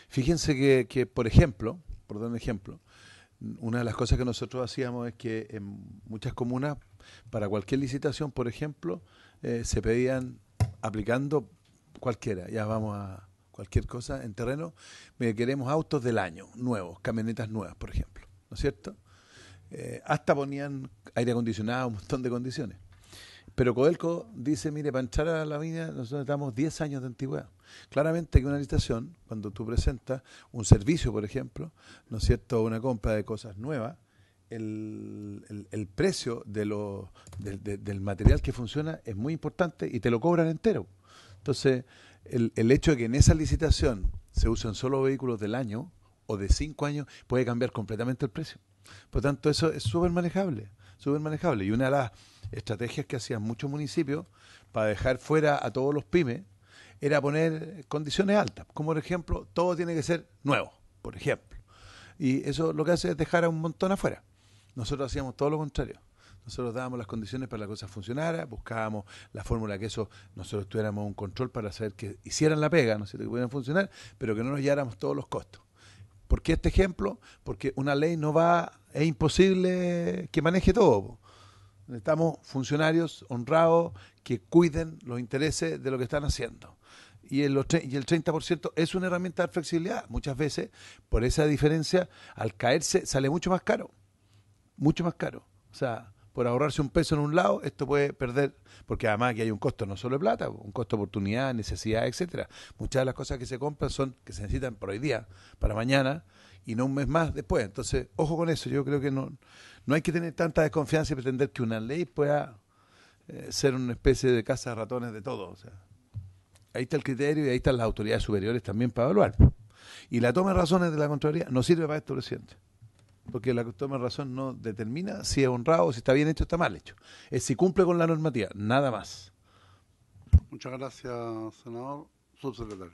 Fíjense que por ejemplo, por dar un ejemplo, una de las cosas que nosotros hacíamos es que en muchas comunas, para cualquier licitación, por ejemplo, se pedían, aplicando cualquiera, ya vamos a cualquier cosa en terreno, queremos autos del año, nuevos, camionetas nuevas, por ejemplo, ¿no es cierto? Hasta ponían aire acondicionado, un montón de condiciones. Pero Codelco dice, mire, para entrar a la mina nosotros necesitamos 10 años de antigüedad. Claramente que una licitación, cuando tú presentas un servicio, por ejemplo, ¿no es cierto?, una compra de cosas nuevas, el precio del material que funciona es muy importante y te lo cobran entero. Entonces, el hecho de que en esa licitación se usen solo vehículos del año o de 5 años puede cambiar completamente el precio. Por tanto, eso es súper manejable. Y una de las estrategias que hacían muchos municipios para dejar fuera a todos los pymes era poner condiciones altas. Como por ejemplo, todo tiene que ser nuevo, por ejemplo. Y eso lo que hace es dejar a un montón afuera. Nosotros hacíamos todo lo contrario. Nosotros dábamos las condiciones para que la cosa funcionara, buscábamos la fórmula que nosotros tuviéramos un control para saber que hicieran la pega, ¿no es cierto?, que pudieran funcionar, pero que no nos lleváramos todos los costos. ¿Por qué este ejemplo? Porque una ley es imposible que maneje todo. Necesitamos funcionarios honrados que cuiden los intereses de lo que están haciendo. Y el 30% es una herramienta de flexibilidad. Muchas veces, por esa diferencia, al caerse sale mucho más caro. Mucho más caro. O sea, por ahorrarse un peso en un lado, esto puede perder, porque además aquí hay un costo no solo de plata, un costo de oportunidad, necesidad, etcétera. Muchas de las cosas que se compran son que se necesitan por hoy día, para mañana, y no un mes más después. Entonces, ojo con eso. Yo creo que no hay que tener tanta desconfianza y pretender que una ley pueda ser una especie de caza de ratones de todo. O sea, ahí está el criterio y ahí están las autoridades superiores también para evaluar. Y la toma de razones de la Contraloría no sirve para esto, presidente. Porque la toma de razón no determina si es honrado, si está bien hecho o está mal hecho. Es si cumple con la normativa, nada más. Muchas gracias, senador. Subsecretario.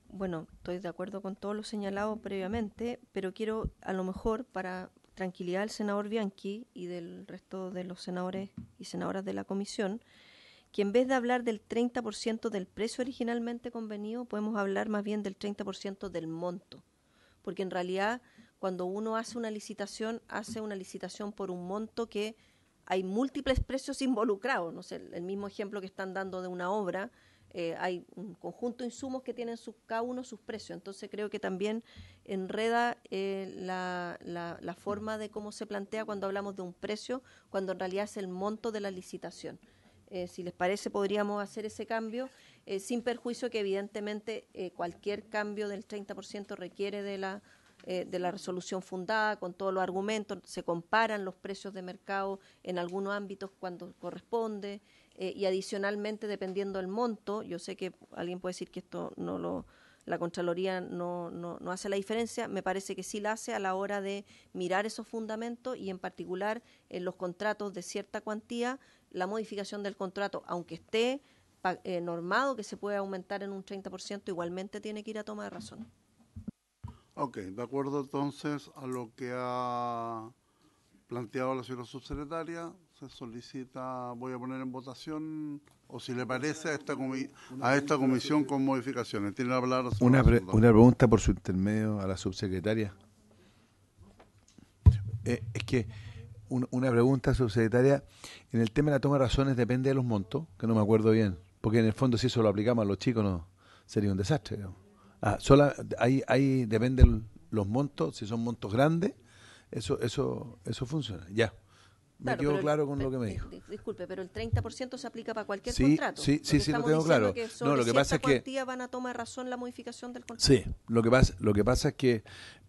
Bueno, estoy de acuerdo con todo lo señalado previamente, pero quiero, a lo mejor, para tranquilidad del senador Bianchi y del resto de los senadores y senadoras de la comisión, que en vez de hablar del 30% del precio originalmente convenido, podemos hablar más bien del 30% del monto. Porque en realidad, cuando uno hace una licitación por un monto que hay múltiples precios involucrados. No sé, el mismo ejemplo que están dando de una obra, hay un conjunto de insumos que tienen cada uno sus precios. Entonces creo que también enreda la forma de cómo se plantea cuando hablamos de un precio, cuando en realidad es el monto de la licitación. Si les parece, podríamos hacer ese cambio, sin perjuicio que evidentemente cualquier cambio del 30% requiere de la resolución fundada, con todos los argumentos, se comparan los precios de mercado en algunos ámbitos cuando corresponde, y adicionalmente, dependiendo del monto, yo sé que alguien puede decir que esto no la Contraloría no hace la diferencia, me parece que sí la hace a la hora de mirar esos fundamentos y en particular en los contratos de cierta cuantía, la modificación del contrato, aunque esté normado que se puede aumentar en un 30%, igualmente tiene que ir a toma de razón. Ok, de acuerdo entonces a lo que ha planteado la señora subsecretaria, se solicita, voy a poner en votación, o si le parece, a esta comisión con modificaciones. Tiene la palabra. Una pregunta por su intermedio a la subsecretaria. Es que una pregunta, subsecretaria, en el tema de la toma de razones depende de los montos, que no me acuerdo bien, porque en el fondo si eso lo aplicamos a los chicos no sería un desastre, digamos. Ahí dependen los montos, si son montos grandes, eso funciona, ya. Me quedo claro con lo que me dijo. Disculpe, pero el 30% se aplica para cualquier sí, contrato. Sí, lo tengo claro. No, lo que pasa es que van a tomar razón la modificación del contrato. Sí, lo que pasa es que,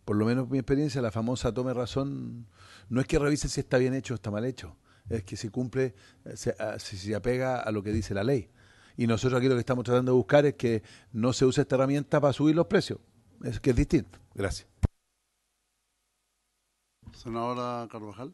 por lo menos mi experiencia, la famosa toma de razón, no es que revise si está bien hecho o está mal hecho, es que si cumple, si se apega a lo que dice la ley. Y nosotros aquí lo que estamos tratando de buscar es que no se use esta herramienta para subir los precios, es que es distinto. Gracias. Senadora Carvajal.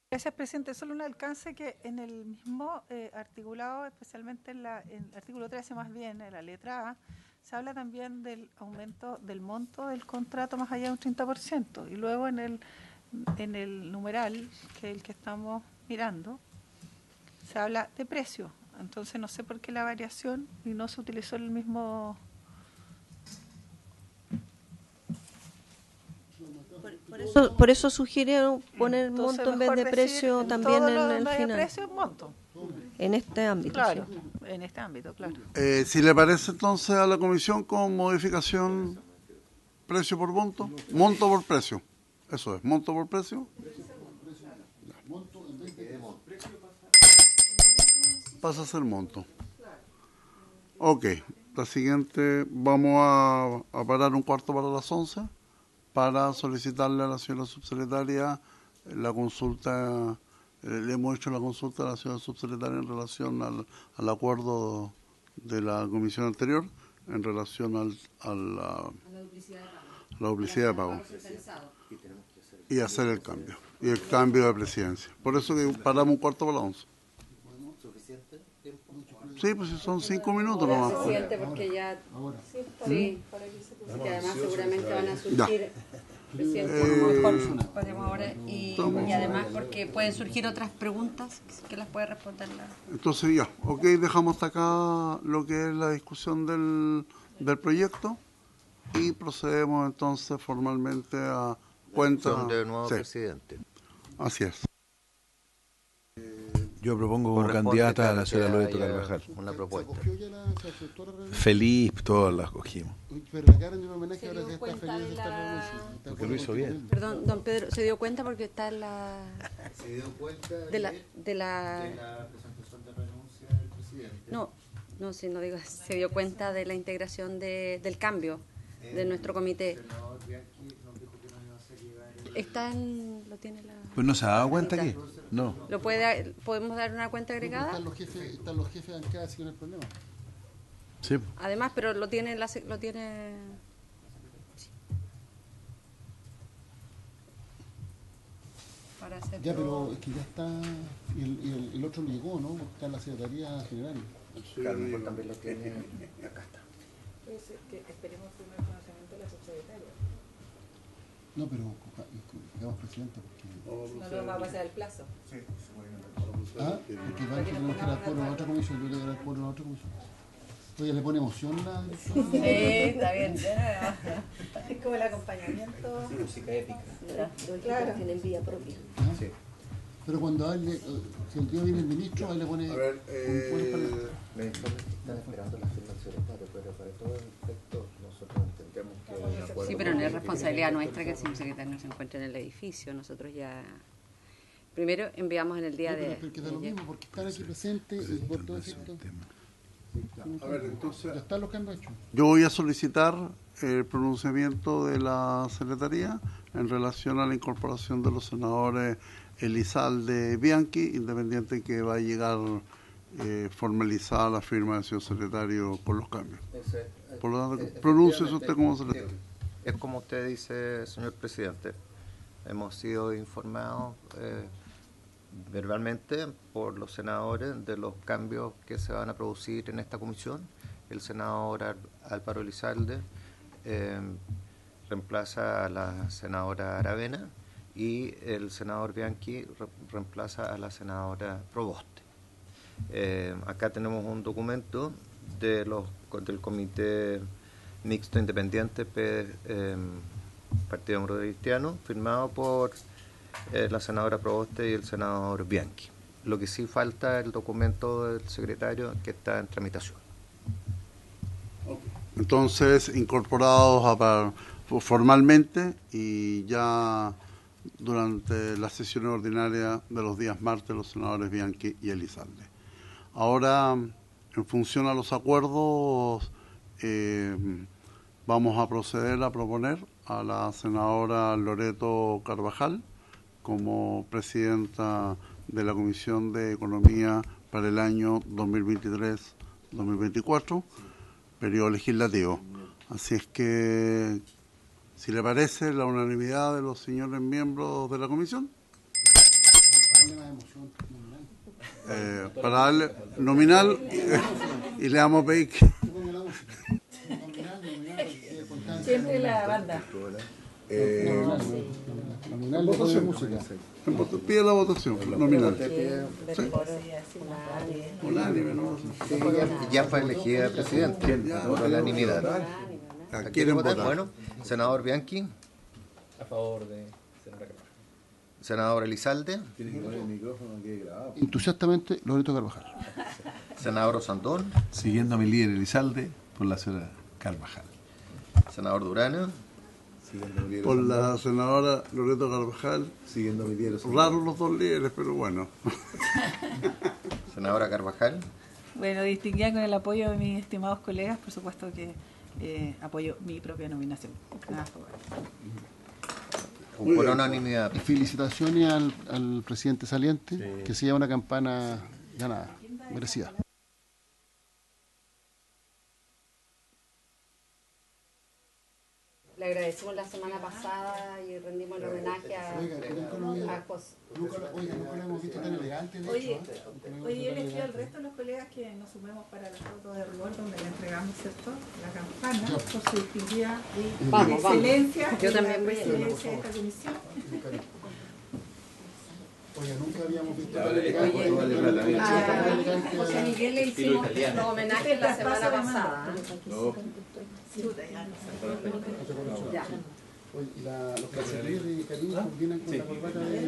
Gracias, presidente. Solo un alcance que en el mismo articulado, especialmente en el artículo 13 más bien, en la letra A, se habla también del aumento del monto del contrato más allá de un 30%. Y luego en el numeral, que es el que estamos mirando, se habla de precio. Entonces no sé por qué la variación y no se utilizó el mismo... Por eso sugiero poner monto en vez de precio también en el final. Precio, monto. En este ámbito. Claro, sí. En este ámbito, claro. Si le parece entonces a la comisión con modificación precio por monto por precio. Eso es, monto por precio. Pasa a ser monto. Ok, la siguiente, vamos a parar un cuarto para las 11 para solicitarle a la señora subsecretaria la consulta. Le hemos hecho la consulta a la señora subsecretaria en relación al acuerdo de la comisión anterior, en relación a la duplicidad de pago. Y hacer el cambio. Y el cambio de presidencia. Por eso que paramos un cuarto para las 11. ¿Suficiente tiempo? Sí, pues son 5 minutos nomás. Suficiente porque ya... Sí, que además seguramente van a surgir... Y además porque pueden surgir otras preguntas que las puede responder la... Entonces ya, ok, dejamos hasta acá lo que es la discusión del proyecto y procedemos entonces formalmente a cuenta de nuevo presidente. Así es. Yo propongo como candidata a la señora Loreto Carvajal. Una propuesta. Feliz, todas las cogimos. Pero la Karen de un homenaje ahora está feliz de estar porque lo hizo bien. Perdón, don Pedro, ¿se dio cuenta porque está en la... ¿Se dio cuenta de la presentación de renuncia del presidente? No, sí, no digo, se dio cuenta de la integración del cambio de nuestro comité. Está en... lo tiene la... Pues no se ha dado cuenta aquí. No. ¿Podemos dar una cuenta agregada? Están los jefes de bancada, así que no hay problema. Sí. Además, pero lo tiene... Sí. Para hacer ya, pero es que ya está... Y el otro llegó, ¿no? Porque está en la Secretaría General. Carmen también lo tiene. Acá está. Que esperemos primer conocimiento de la subsecretaria. No, pero digamos presidente porque... No va a pasar el plazo. Sí, porque va a tener que dar por otra comisión, yo le voy a dar por otra comisión. Oye, ¿le pone emoción la...? Sí, está bien. Es como el acompañamiento. Música épica. Claro. Tienen vía propia. Sí. Pero cuando hable, si el día viene el ministro, ahí le pone... A ver, me informan que están esperando la firma del secretario, pero para todo efecto nosotros entendemos que hay un acuerdo. Sí, pero no es responsabilidad nuestra que el subsecretario no se encuentre en el edificio. Nosotros ya... Primero enviamos en el día de... Pero que da lo mismo, porque están aquí presentes y por todo efecto... A ver, entonces... Ya están los que han hecho. Yo voy a solicitar el pronunciamiento de la Secretaría en relación a la incorporación de los senadores Elizalde Bianchi, independiente que va a llegar formalizada la firma del señor secretario por los cambios. Por lo tanto, pronúnciese usted como secretario. Es como usted dice, señor presidente. Hemos sido informados verbalmente por los senadores de los cambios que se van a producir en esta comisión. El senador Álvaro Elizalde reemplaza a la senadora Aravena y el senador Bianchi reemplaza a la senadora Proboste. Acá tenemos un documento del Comité Mixto Independiente Partido Demócrata Cristiano, firmado por la senadora Proboste y el senador Bianchi. Lo que sí falta es el documento del secretario que está en tramitación. Entonces, incorporados formalmente y ya durante las sesiones ordinarias de los días martes, los senadores Bianchi y Elizalde. Ahora, en función a los acuerdos, vamos a proceder a proponer a la senadora Loreto Carvajal como presidenta de la Comisión de Economía para el año 2023-2024, periodo legislativo. Así es que, si le parece, la unanimidad de los señores miembros de la comisión. Para darle nominal y le damos a pedir que... Siempre la banda. Nominal de música. Pide la votación, nominal. Unánime, ¿no? Ya fue elegida presidente por unanimidad. ¿Quieren votar? Bueno, senador Bianchi. A favor de senadora Carvajal. Senador Elizalde. Entusiastamente, Loreto Carvajal. Senador Osandón. Siguiendo a mi líder Elizalde, por la señora Carvajal. Senador Durana. Por la senadora Loreto Carvajal. Siguiendo a mi líder. Raros los dos líderes, pero bueno. Senadora Carvajal. Bueno, distinguida con el apoyo de mis estimados colegas, por supuesto que apoyo mi propia nominación. Nada a favor. Por unanimidad. Felicitaciones al presidente saliente, que se lleva una campana ganada, merecida. Le agradecimos la semana pasada y rendimos el homenaje a José. Nunca lo hemos visto tan elegante. Oye, yo les pido al resto de los colegas que nos sumemos para la foto de rigor donde le entregamos, ¿cierto?, la campana por su distinguida y excelencia. Yo también voy a presidencia de esta comisión. Oye, nunca habíamos visto tan elegante. A José Miguel le hicimos los homenajes la semana pasada. Ya. Los calcetines de cariño combinan con la corbata de...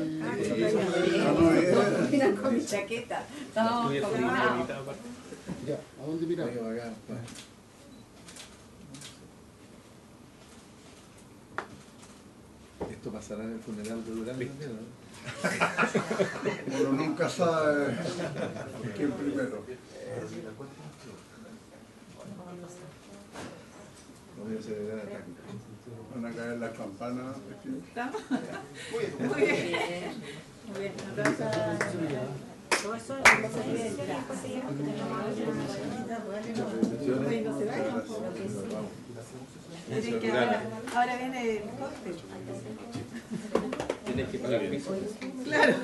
Combinan con mi chaqueta. Estamos combinados. Ya, ¿a dónde miramos? ¿Esto pasará en el funeral de Durán también, no? Uno nunca sabe quién primero. Van a caer las campanas. Muy bien. Muy bien. Todo eso ahora viene el cóctel. Tienes que pagar el piso. Claro.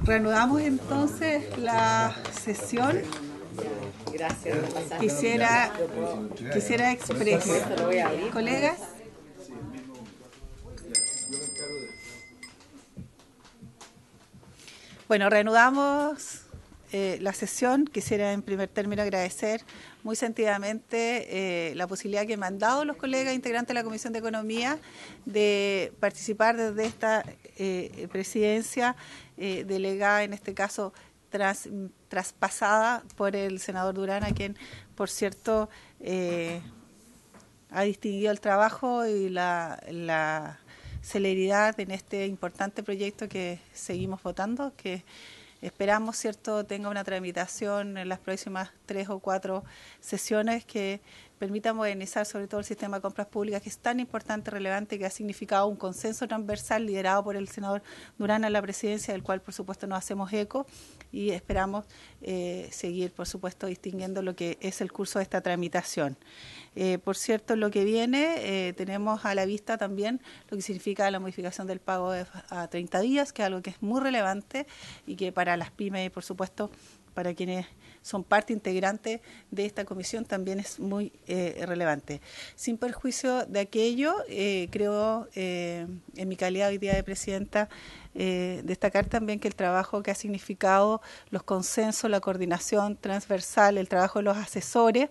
Reanudamos entonces la sesión. Gracias. Quisiera expresar, colegas, bueno, reanudamos la sesión. Quisiera en primer término agradecer muy sentidamente la posibilidad que me han dado los colegas integrantes de la Comisión de Economía de participar desde esta presidencia delegada, en este caso traspasada por el senador Durán, a quien, por cierto, ha distinguido el trabajo y la celeridad en este importante proyecto que seguimos votando, que esperamos, ¿cierto?, tenga una tramitación en las próximas 3 o 4 sesiones que permita modernizar sobre todo el sistema de compras públicas, que es tan importante, relevante, que ha significado un consenso transversal liderado por el senador Durán a la presidencia, del cual por supuesto nos hacemos eco y esperamos seguir, por supuesto, distinguiendo lo que es el curso de esta tramitación. Por cierto, lo que viene, tenemos a la vista también lo que significa la modificación del pago a 30 días, que es algo que es muy relevante y que para las pymes, por supuesto, para quienes son parte integrante de esta comisión también es muy relevante. Sin perjuicio de aquello, creo, en mi calidad hoy día de presidenta, destacar también que el trabajo que ha significado los consensos, la coordinación transversal, el trabajo de los asesores,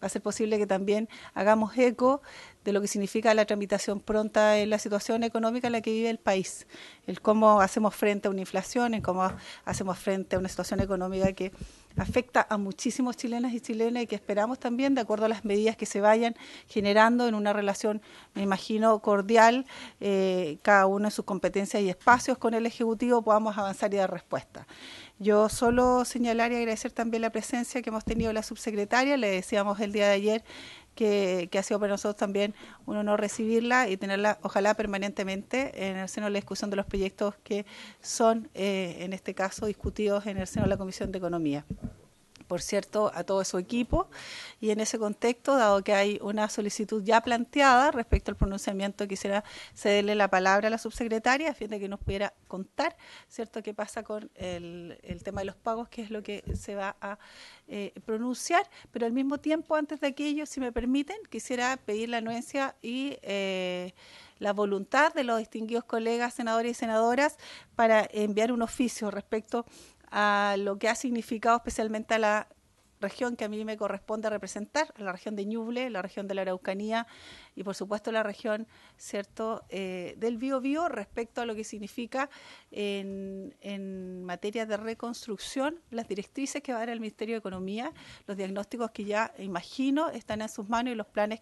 va a ser posible que también hagamos eco de lo que significa la tramitación pronta en la situación económica en la que vive el país, el cómo hacemos frente a una inflación, en cómo hacemos frente a una situación económica que afecta a muchísimos chilenas y chilenas y que esperamos también, de acuerdo a las medidas que se vayan generando en una relación, me imagino, cordial, cada uno en sus competencias y espacios con el Ejecutivo, podamos avanzar y dar respuesta. Yo solo señalar y agradecer también la presencia que hemos tenido de la subsecretaria. Le decíamos el día de ayer que ha sido para nosotros también un honor recibirla y tenerla, ojalá permanentemente, en el seno de la discusión de los proyectos que son, en este caso, discutidos en el seno de la Comisión de Economía. Por cierto, a todo su equipo, y en ese contexto, dado que hay una solicitud ya planteada respecto al pronunciamiento, quisiera cederle la palabra a la subsecretaria a fin de que nos pudiera contar, ¿cierto?, qué pasa con el tema de los pagos, qué es lo que se va a pronunciar, pero al mismo tiempo, antes de aquello, si me permiten, quisiera pedir la anuencia y la voluntad de los distinguidos colegas senadores y senadoras para enviar un oficio respecto a lo que ha significado especialmente a la región que a mí me corresponde representar, la región de Ñuble, la región de la Araucanía y por supuesto la región, ¿cierto?, del Biobío respecto a lo que significa en materia de reconstrucción, las directrices que va a dar el Ministerio de Economía, los diagnósticos que ya imagino están en sus manos y los planes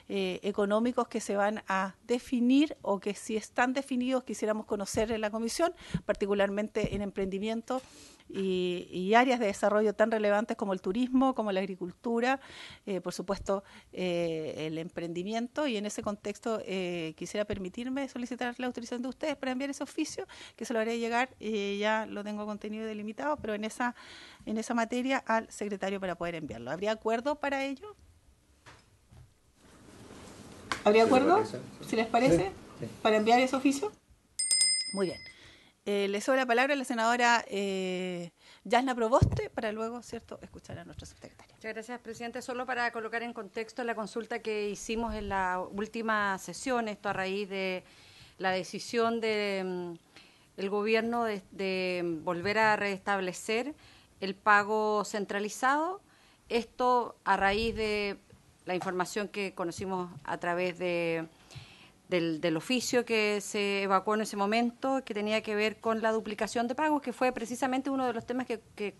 económicos que se van a definir o que si están definidos quisiéramos conocer en la comisión, particularmente en emprendimiento y áreas de desarrollo tan relevantes como el turismo, como la agricultura, por supuesto el emprendimiento, y en ese contexto quisiera permitirme solicitar la autorización de ustedes para enviar ese oficio, que se lo haré llegar, ya lo tengo contenido delimitado, pero en esa materia al secretario para poder enviarlo. ¿Habría acuerdo para ello? ¿Habría acuerdo, si les parece, para enviar ese oficio? Muy bien. Le sobra la palabra a la senadora Yasna Proboste para luego, ¿cierto?, escuchar a nuestra subsecretaria. Muchas gracias, presidente. Solo para colocar en contexto la consulta que hicimos en la última sesión, esto a raíz de la decisión del gobierno de volver a restablecer el pago centralizado, esto a raíz de la información que conocimos a través del oficio que se evacuó en ese momento, que tenía que ver con la duplicación de pagos, que fue precisamente uno de los temas que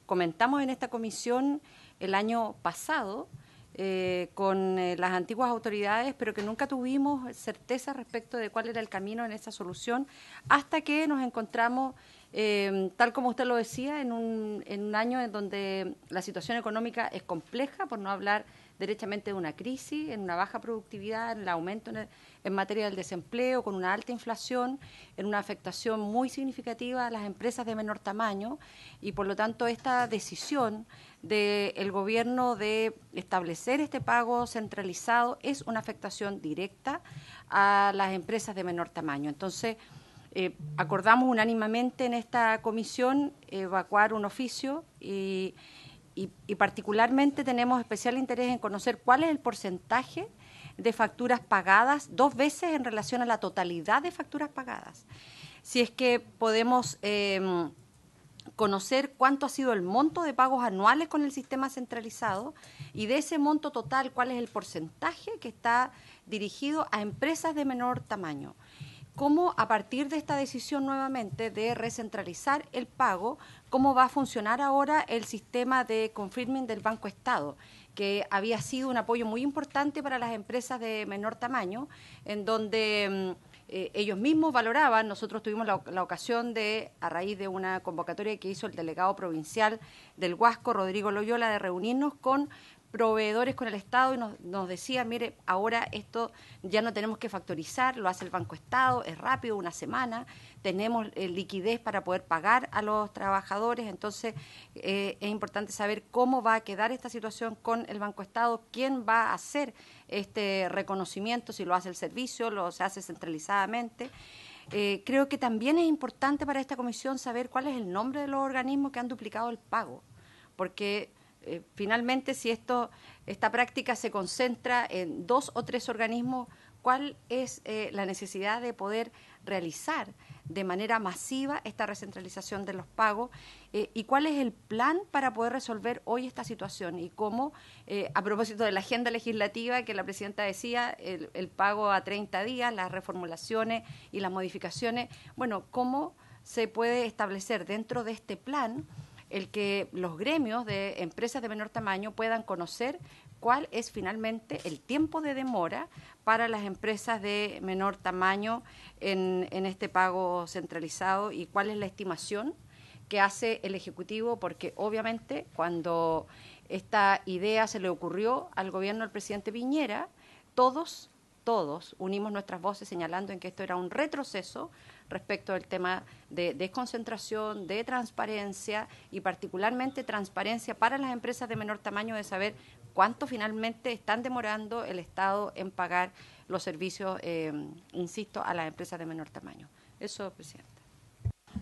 comentamos en esta comisión el año pasado con las antiguas autoridades, pero que nunca tuvimos certeza respecto de cuál era el camino en esa solución, hasta que nos encontramos, tal como usted lo decía, en un año en donde la situación económica es compleja, por no hablar derechamente de una crisis, en una baja productividad, en el aumento en materia del desempleo, con una alta inflación, en una afectación muy significativa a las empresas de menor tamaño, y por lo tanto esta decisión del gobierno de establecer este pago centralizado es una afectación directa a las empresas de menor tamaño. Entonces, acordamos unánimemente en esta comisión evacuar un oficio y particularmente tenemos especial interés en conocer cuál es el porcentaje de facturas pagadas 2 veces en relación a la totalidad de facturas pagadas. Si es que podemos conocer cuánto ha sido el monto de pagos anuales con el sistema centralizado y de ese monto total cuál es el porcentaje que está dirigido a empresas de menor tamaño. Cómo a partir de esta decisión nuevamente de recentralizar el pago, cómo va a funcionar ahora el sistema de confirming del Banco Estado, que había sido un apoyo muy importante para las empresas de menor tamaño, en donde ellos mismos valoraban. Nosotros tuvimos la ocasión de, a raíz de una convocatoria que hizo el delegado provincial del Huasco, Rodrigo Loyola, de reunirnos con proveedores, con el Estado, y nos decía, mire, ahora esto ya no tenemos que factorizar, lo hace el Banco Estado, es rápido, una semana, tenemos liquidez para poder pagar a los trabajadores. Entonces es importante saber cómo va a quedar esta situación con el Banco Estado, quién va a hacer este reconocimiento, si lo hace el servicio, se hace centralizadamente. Creo que también es importante para esta comisión saber cuál es el nombre de los organismos que han duplicado el pago, porque finalmente, si esta práctica se concentra en 2 o 3 organismos, ¿cuál es la necesidad de poder realizar de manera masiva esta recentralización de los pagos? ¿Y cuál es el plan para poder resolver hoy esta situación? Y cómo, a propósito de la agenda legislativa que la presidenta decía, el pago a 30 días, las reformulaciones y las modificaciones, bueno, ¿cómo se puede establecer dentro de este plan el que los gremios de empresas de menor tamaño puedan conocer cuál es finalmente el tiempo de demora para las empresas de menor tamaño en este pago centralizado, y cuál es la estimación que hace el Ejecutivo? Porque obviamente cuando esta idea se le ocurrió al gobierno del presidente Piñera, todos unimos nuestras voces señalando en que esto era un retroceso respecto al tema de desconcentración, de transparencia, y particularmente transparencia para las empresas de menor tamaño, de saber cuánto finalmente están demorando el Estado en pagar los servicios, insisto, a las empresas de menor tamaño. Eso, Presidenta.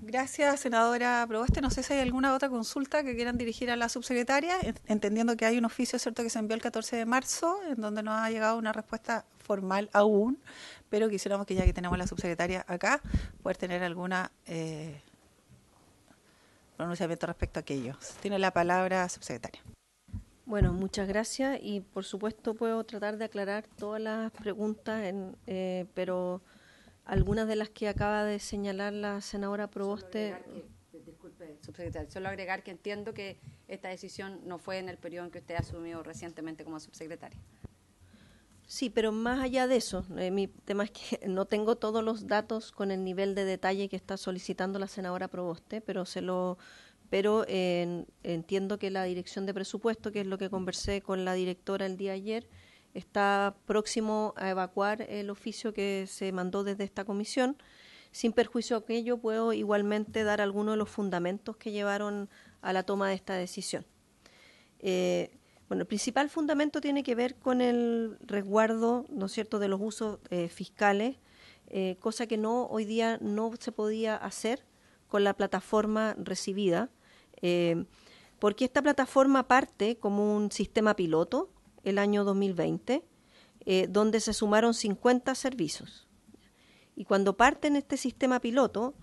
Gracias, senadora Proboste. No sé si hay alguna otra consulta que quieran dirigir a la subsecretaria, entendiendo que hay un oficio, ¿cierto?, que se envió el 14 de marzo, en donde no ha llegado una respuesta formal aún, pero quisiéramos que, ya que tenemos a la subsecretaria acá, poder tener alguna pronunciamiento respecto a aquello. Tiene la palabra, subsecretaria. Bueno, muchas gracias, y por supuesto puedo tratar de aclarar todas las preguntas, pero algunas de las que acaba de señalar la senadora Proboste. Disculpe, subsecretaria, solo agregar que entiendo que esta decisión no fue en el periodo en que usted asumió recientemente como subsecretaria. Sí, pero más allá de eso, mi tema es que no tengo todos los datos con el nivel de detalle que está solicitando la senadora Proboste, pero entiendo que la Dirección de Presupuesto, que es lo que conversé con la directora el día de ayer, está próximo a evacuar el oficio que se mandó desde esta comisión. Sin perjuicio a aquello, puedo igualmente dar algunos de los fundamentos que llevaron a la toma de esta decisión. Bueno, el principal fundamento tiene que ver con el resguardo, ¿no es cierto?, de los usos fiscales, cosa que hoy día no se podía hacer con la plataforma recibida, porque esta plataforma parte como un sistema piloto el año 2020, donde se sumaron 50 servicios. Y cuando parte en este sistema piloto,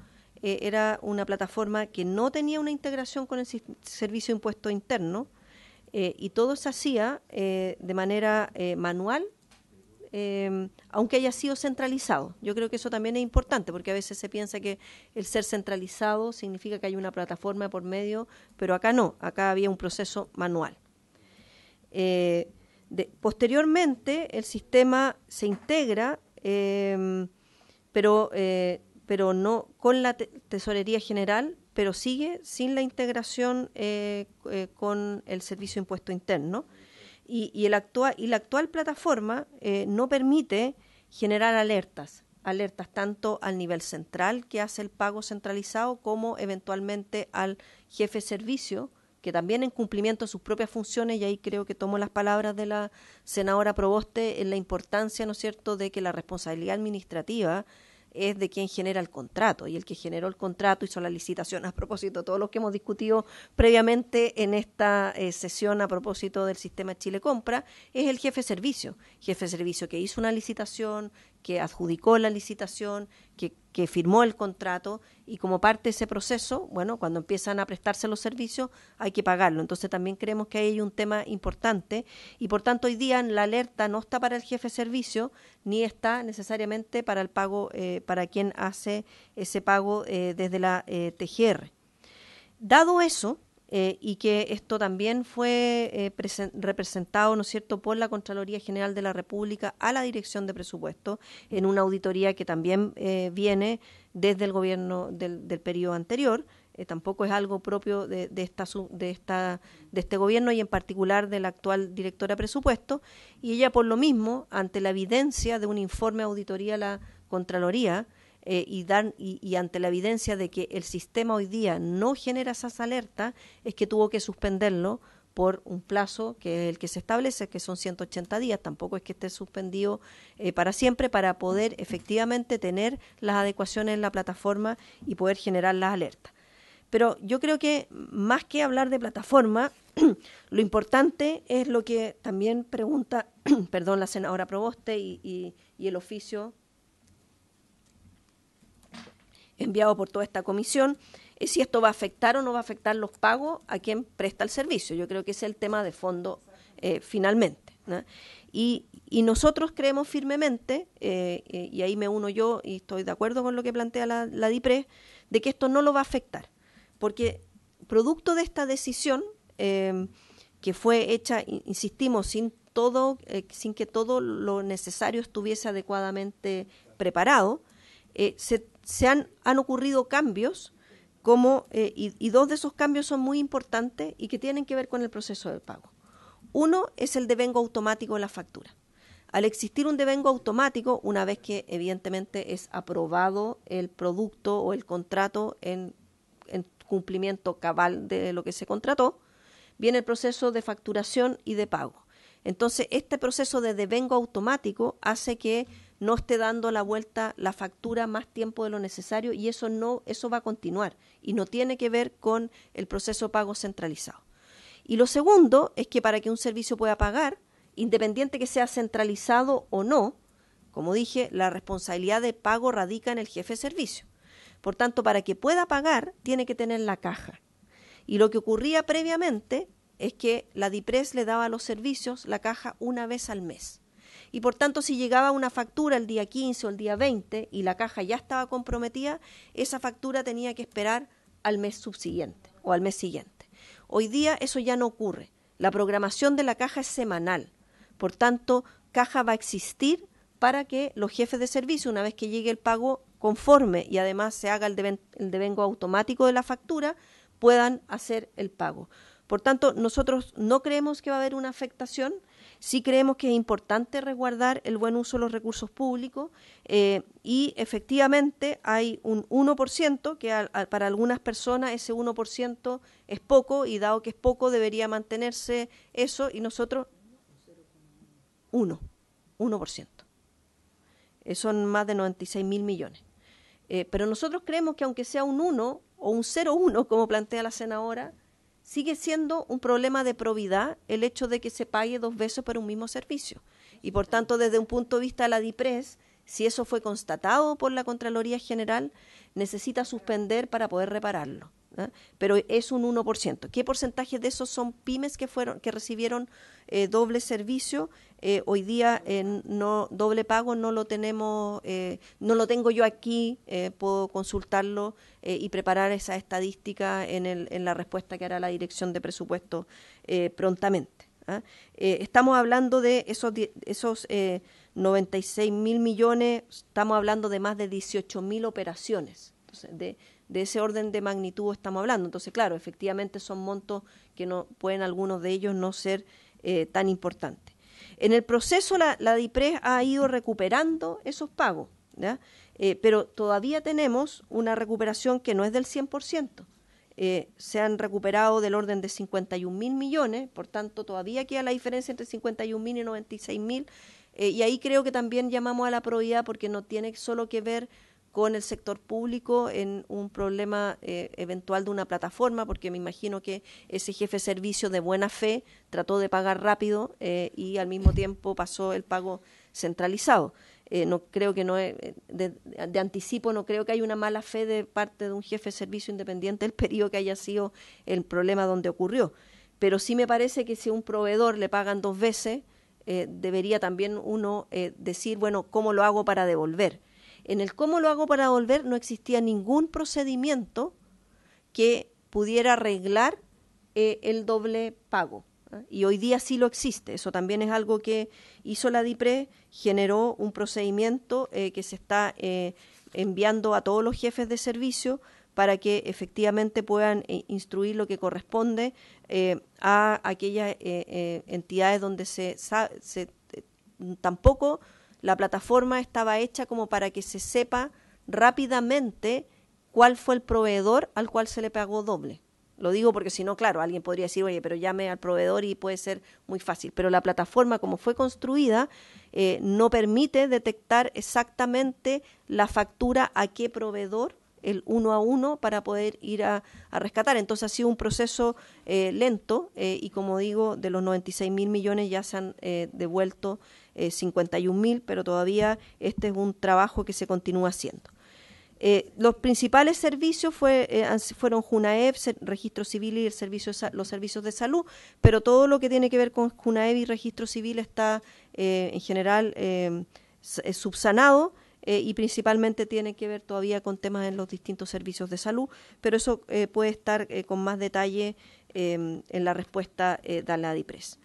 era una plataforma que no tenía una integración con el Servicio de Impuesto Interno, y todo se hacía de manera manual, aunque haya sido centralizado. Yo creo que eso también es importante, porque a veces se piensa que el ser centralizado significa que hay una plataforma por medio, pero acá no, acá había un proceso manual. Posteriormente el sistema se integra, pero no con la Tesorería General, pero sigue sin la integración con el Servicio de Impuesto Interno, y la actual plataforma no permite generar alertas tanto al nivel central, que hace el pago centralizado, como eventualmente al jefe de servicio, que también, en cumplimiento de sus propias funciones, y ahí creo que tomo las palabras de la senadora Proboste en la importancia, ¿no es cierto?, de que la responsabilidad administrativa es de quien genera el contrato, y el que generó el contrato, hizo la licitación, a propósito de todo lo que hemos discutido previamente en esta sesión a propósito del sistema Chile Compra, es el jefe de servicio que hizo una licitación, que adjudicó la licitación, que firmó el contrato, y como parte de ese proceso, bueno, cuando empiezan a prestarse los servicios hay que pagarlo. Entonces también creemos que ahí hay un tema importante, y por tanto hoy día la alerta no está para el jefe de servicio, ni está necesariamente para el pago, para quien hace ese pago desde la TGR. Dado eso, y que esto también fue representado, ¿no es cierto?, por la Contraloría General de la República a la Dirección de Presupuesto en una auditoría que también viene desde el gobierno del periodo anterior. Tampoco es algo propio de este gobierno y en particular de la actual directora de Presupuesto, y ella por lo mismo, ante la evidencia de un informe de auditoría a la Contraloría, y ante la evidencia de que el sistema hoy día no genera esas alertas, es que tuvo que suspenderlo por un plazo que es el que se establece, que son 180 días, tampoco es que esté suspendido para siempre, para poder efectivamente tener las adecuaciones en la plataforma y poder generar las alertas. Pero yo creo que más que hablar de plataforma, lo importante es lo que también pregunta la senadora Proboste y el oficio enviado por toda esta comisión, es si esto va a afectar o no va a afectar los pagos a quien presta el servicio. Yo creo que ese es el tema de fondo finalmente, ¿no? Y nosotros creemos firmemente, y ahí me uno yo y estoy de acuerdo con lo que plantea la DIPRES, de que esto no lo va a afectar, porque producto de esta decisión que fue hecha, insistimos, sin que todo lo necesario estuviese adecuadamente preparado, han ocurrido cambios y dos de esos cambios son muy importantes y que tienen que ver con el proceso de pago. Uno es el devengo automático de la factura. Al existir un devengo automático, una vez que evidentemente es aprobado el producto o el contrato en cumplimiento cabal de lo que se contrató, viene el proceso de facturación y de pago. Entonces, este proceso de devengo automático hace que no esté dando la vuelta la factura más tiempo de lo necesario, y eso va a continuar y no tiene que ver con el proceso de pago centralizado. Y lo segundo es que para que un servicio pueda pagar, independiente que sea centralizado o no, como dije, la responsabilidad de pago radica en el jefe de servicio. Por tanto, para que pueda pagar, tiene que tener la caja. Y lo que ocurría previamente es que la DIPRES le daba a los servicios la caja una vez al mes. Y por tanto, si llegaba una factura el día 15 o el día 20 y la caja ya estaba comprometida, esa factura tenía que esperar al mes subsiguiente o al mes siguiente. Hoy día eso ya no ocurre. La programación de la caja es semanal. Por tanto, caja va a existir para que los jefes de servicio, una vez que llegue el pago conforme y además se haga el devengo automático de la factura, puedan hacer el pago. Por tanto, nosotros no creemos que va a haber una afectación. Sí creemos que es importante resguardar el buen uso de los recursos públicos y efectivamente hay un 1% que para algunas personas ese 1% es poco, y dado que es poco debería mantenerse eso, y nosotros 1%. Son más de 96.000 millones. Pero nosotros creemos que aunque sea un 1 o un 0,1, como plantea la senadora, sigue siendo un problema de probidad el hecho de que se pague 2 veces por un mismo servicio. Y por tanto, desde un punto de vista de la DIPRES, si eso fue constatado por la Contraloría General, necesita suspender para poder repararlo, ¿eh? Pero es un 1%. ¿Qué porcentaje de esos son pymes que recibieron doble servicio? Hoy día doble pago no lo tenemos, no lo tengo yo aquí, puedo consultarlo y preparar esa estadística en la respuesta que hará la Dirección de Presupuesto prontamente, ¿eh? Estamos hablando de esos 96.000 millones, estamos hablando de más de 18.000 operaciones. Entonces, de ese orden de magnitud estamos hablando. Entonces, claro, efectivamente son montos que no pueden algunos de ellos no ser tan importantes. En el proceso la DIPRES ha ido recuperando esos pagos, ¿ya? Pero todavía tenemos una recuperación que no es del 100%. Se han recuperado del orden de 51.000 millones, por tanto todavía queda la diferencia entre 51.000 y 96.000, y ahí creo que también llamamos a la probidad porque no tiene solo que ver con el sector público en un problema eventual de una plataforma, porque me imagino que ese jefe de servicio de buena fe trató de pagar rápido y al mismo tiempo pasó el pago centralizado. No creo que de anticipo no creo que haya una mala fe de parte de un jefe de servicio independiente del periodo que haya sido el problema donde ocurrió. Pero sí me parece que si a un proveedor le pagan 2 veces, debería también uno decir, bueno, ¿cómo lo hago para devolver? En el cómo lo hago para devolver no existía ningún procedimiento que pudiera arreglar el doble pago. Y hoy día sí lo existe. Eso también es algo que hizo la DIPRES, generó un procedimiento que se está enviando a todos los jefes de servicio para que efectivamente puedan instruir lo que corresponde a aquellas entidades donde tampoco la plataforma estaba hecha como para que se sepa rápidamente cuál fue el proveedor al cual se le pagó doble. Lo digo porque si no, claro, alguien podría decir, oye, pero llame al proveedor y puede ser muy fácil. Pero la plataforma, como fue construida, no permite detectar exactamente la factura a qué proveedor, el 1 a 1, para poder ir a rescatar. Entonces ha sido un proceso lento y, como digo, de los 96.000 millones ya se han devuelto 51.000, pero todavía este es un trabajo que se continúa haciendo. Los principales servicios fueron JUNAEV, Registro Civil y los servicios de salud, pero todo lo que tiene que ver con JUNAEV y Registro Civil está en general subsanado y principalmente tiene que ver todavía con temas en los distintos servicios de salud, pero eso puede estar con más detalle en la respuesta de la DIPRES.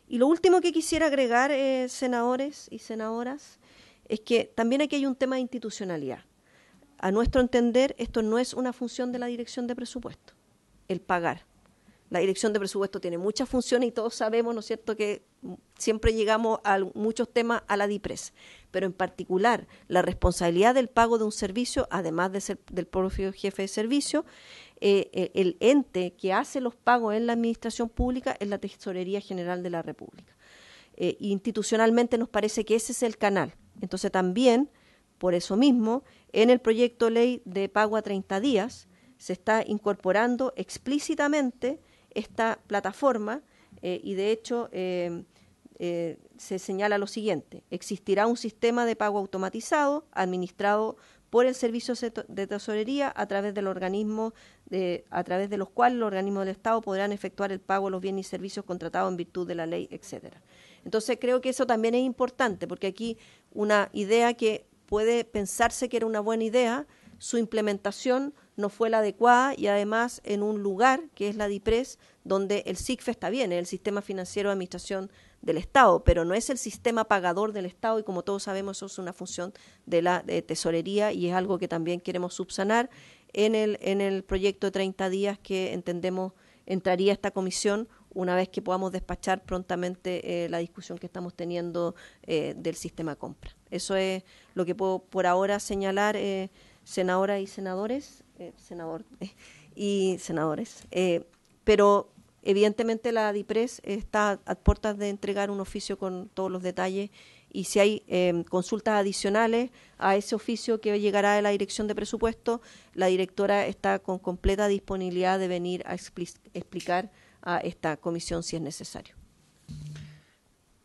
Y lo último que quisiera agregar, senadores y senadoras, es que también aquí hay un tema de institucionalidad. A nuestro entender, esto no es una función de la Dirección de Presupuesto, el pagar. La Dirección de Presupuesto tiene muchas funciones y todos sabemos, ¿no es cierto?, que siempre llegamos a muchos temas a la DIPRES, pero en particular la responsabilidad del pago de un servicio, además de ser del propio jefe de servicio, el ente que hace los pagos en la administración pública es la Tesorería General de la República. Institucionalmente nos parece que ese es el canal. Entonces también, por eso mismo, en el proyecto de ley de pago a 30 días se está incorporando explícitamente esta plataforma y de hecho se señala lo siguiente: existirá un sistema de pago automatizado administrado por el Servicio de Tesorería a través del organismo a través de los cuales los organismos del Estado podrán efectuar el pago de los bienes y servicios contratados en virtud de la ley, etcétera. Entonces creo que eso también es importante, porque aquí una idea que puede pensarse que era una buena idea, su implementación no fue la adecuada y además en un lugar que es la DIPRES, donde el SICFE está bien, es el Sistema Financiero de Administración del Estado, pero no es el sistema pagador del Estado y como todos sabemos eso es una función de la tesorería y es algo que también queremos subsanar en el proyecto de 30 días que entendemos entraría esta comisión una vez que podamos despachar prontamente la discusión que estamos teniendo del sistema compra. Eso es lo que puedo por ahora señalar, senadoras y senadores, y senadores. Pero evidentemente la DIPRES está a puertas de entregar un oficio con todos los detalles y si hay consultas adicionales a ese oficio que llegará de la Dirección de Presupuesto, la directora está con completa disponibilidad de venir a explicar a esta comisión si es necesario.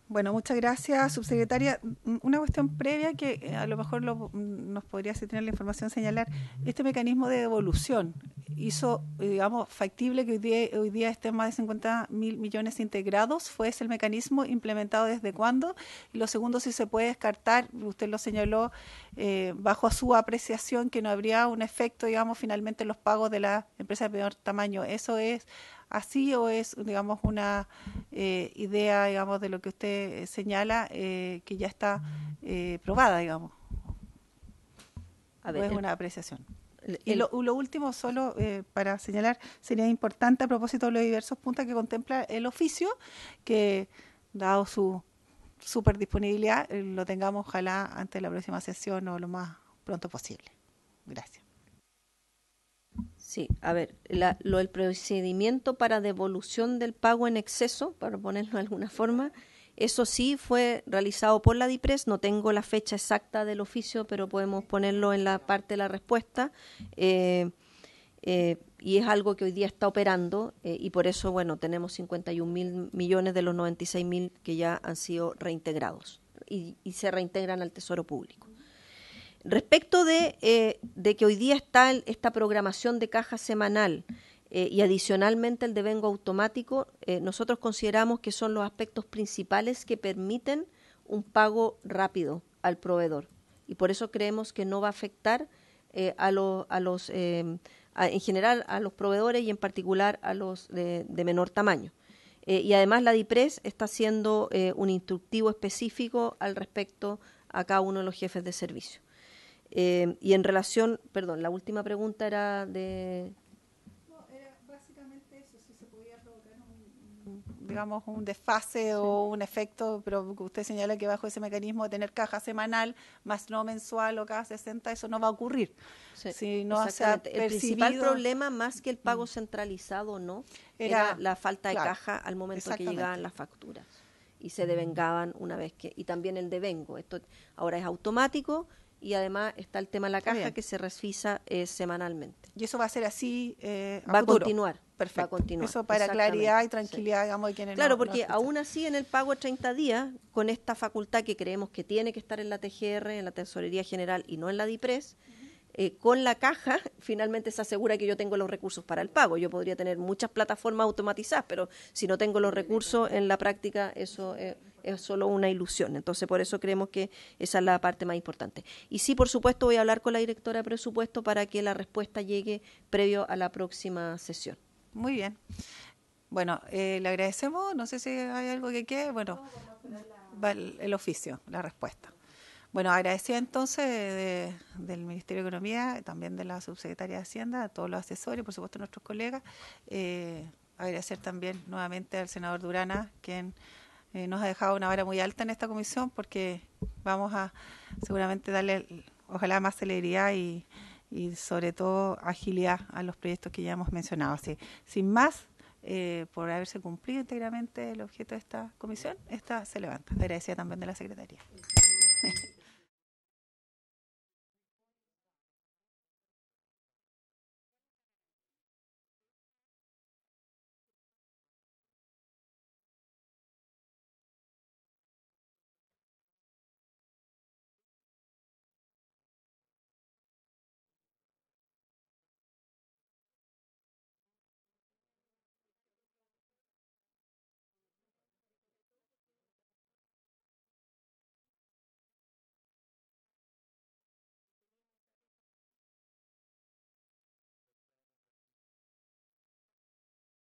Bueno, muchas gracias, subsecretaria. Una cuestión previa que a lo mejor nos podría, si tener la información, señalar. Este mecanismo de devolución hizo, digamos, factible que hoy día estén más de 50.000 millones integrados. ¿Fue ese el mecanismo implementado desde cuándo? Y lo segundo, si se puede descartar, usted lo señaló, bajo su apreciación, que no habría un efecto, digamos, finalmente en los pagos de la empresa de menor tamaño. ¿Eso es así o es, digamos, una idea, digamos, de lo que usted señala que ya está probada, digamos? A ver, ¿o es una apreciación? Y lo último, solo para señalar, sería importante a propósito de los diversos puntos que contempla el oficio, que dado su súper disponibilidad, lo tengamos ojalá antes de la próxima sesión o lo más pronto posible. Gracias. Sí, a ver, el procedimiento para devolución del pago en exceso, para ponerlo de alguna forma, eso sí fue realizado por la DIPRES, no tengo la fecha exacta del oficio, pero podemos ponerlo en la parte de la respuesta, y es algo que hoy día está operando, y por eso, bueno, tenemos 51.000 millones de los 96.000 que ya han sido reintegrados, y se reintegran al Tesoro Público. Respecto de que hoy día está esta programación de caja semanal y adicionalmente el devengo automático, nosotros consideramos que son los aspectos principales que permiten un pago rápido al proveedor y por eso creemos que no va a afectar a en general a los proveedores y en particular a los de menor tamaño. Y además la DIPRES está haciendo un instructivo específico al respecto a cada uno de los jefes de servicio. Y en relación, perdón, la última pregunta era de... No, era básicamente eso, si se podía provocar digamos, un desfase o un efecto, pero usted señala que bajo ese mecanismo de tener caja semanal, más no mensual o cada 60, eso no va a ocurrir. Sí, si no se ha el principal problema, más que el pago centralizado, no, era la falta de caja al momento que llegaban las facturas y se devengaban una vez que... Y también el devengo, esto ahora es automático. Y además está el tema de la caja que se revisa semanalmente. Y eso va a ser así va a continuar. Perfecto. Va a continuar. Eso para claridad y tranquilidad, digamos, de quienes claro, porque aún así en el pago de 30 días, con esta facultad que creemos que tiene que estar en la TGR, en la Tesorería General y no en la DIPRES, con la caja finalmente se asegura que yo tengo los recursos para el pago. Yo podría tener muchas plataformas automatizadas, pero si no tengo los recursos en la práctica, eso es solo una ilusión. Entonces, por eso creemos que esa es la parte más importante. Y sí, por supuesto, voy a hablar con la directora de presupuesto para que la respuesta llegue previo a la próxima sesión. Muy bien. Bueno, le agradecemos. No sé si hay algo que quede. Bueno, va el oficio, la respuesta. Bueno, agradecida entonces del Ministerio de Economía, también de la Subsecretaria de Hacienda, a todos los asesores, por supuesto a nuestros colegas. Agradecer también nuevamente al senador Durana, quien nos ha dejado una vara muy alta en esta comisión, porque vamos a seguramente darle, ojalá, más celeridad y sobre todo agilidad a los proyectos que ya hemos mencionado. Así, sin más, por haberse cumplido íntegramente el objeto de esta comisión, esta se levanta. Agradecida también de la Secretaría.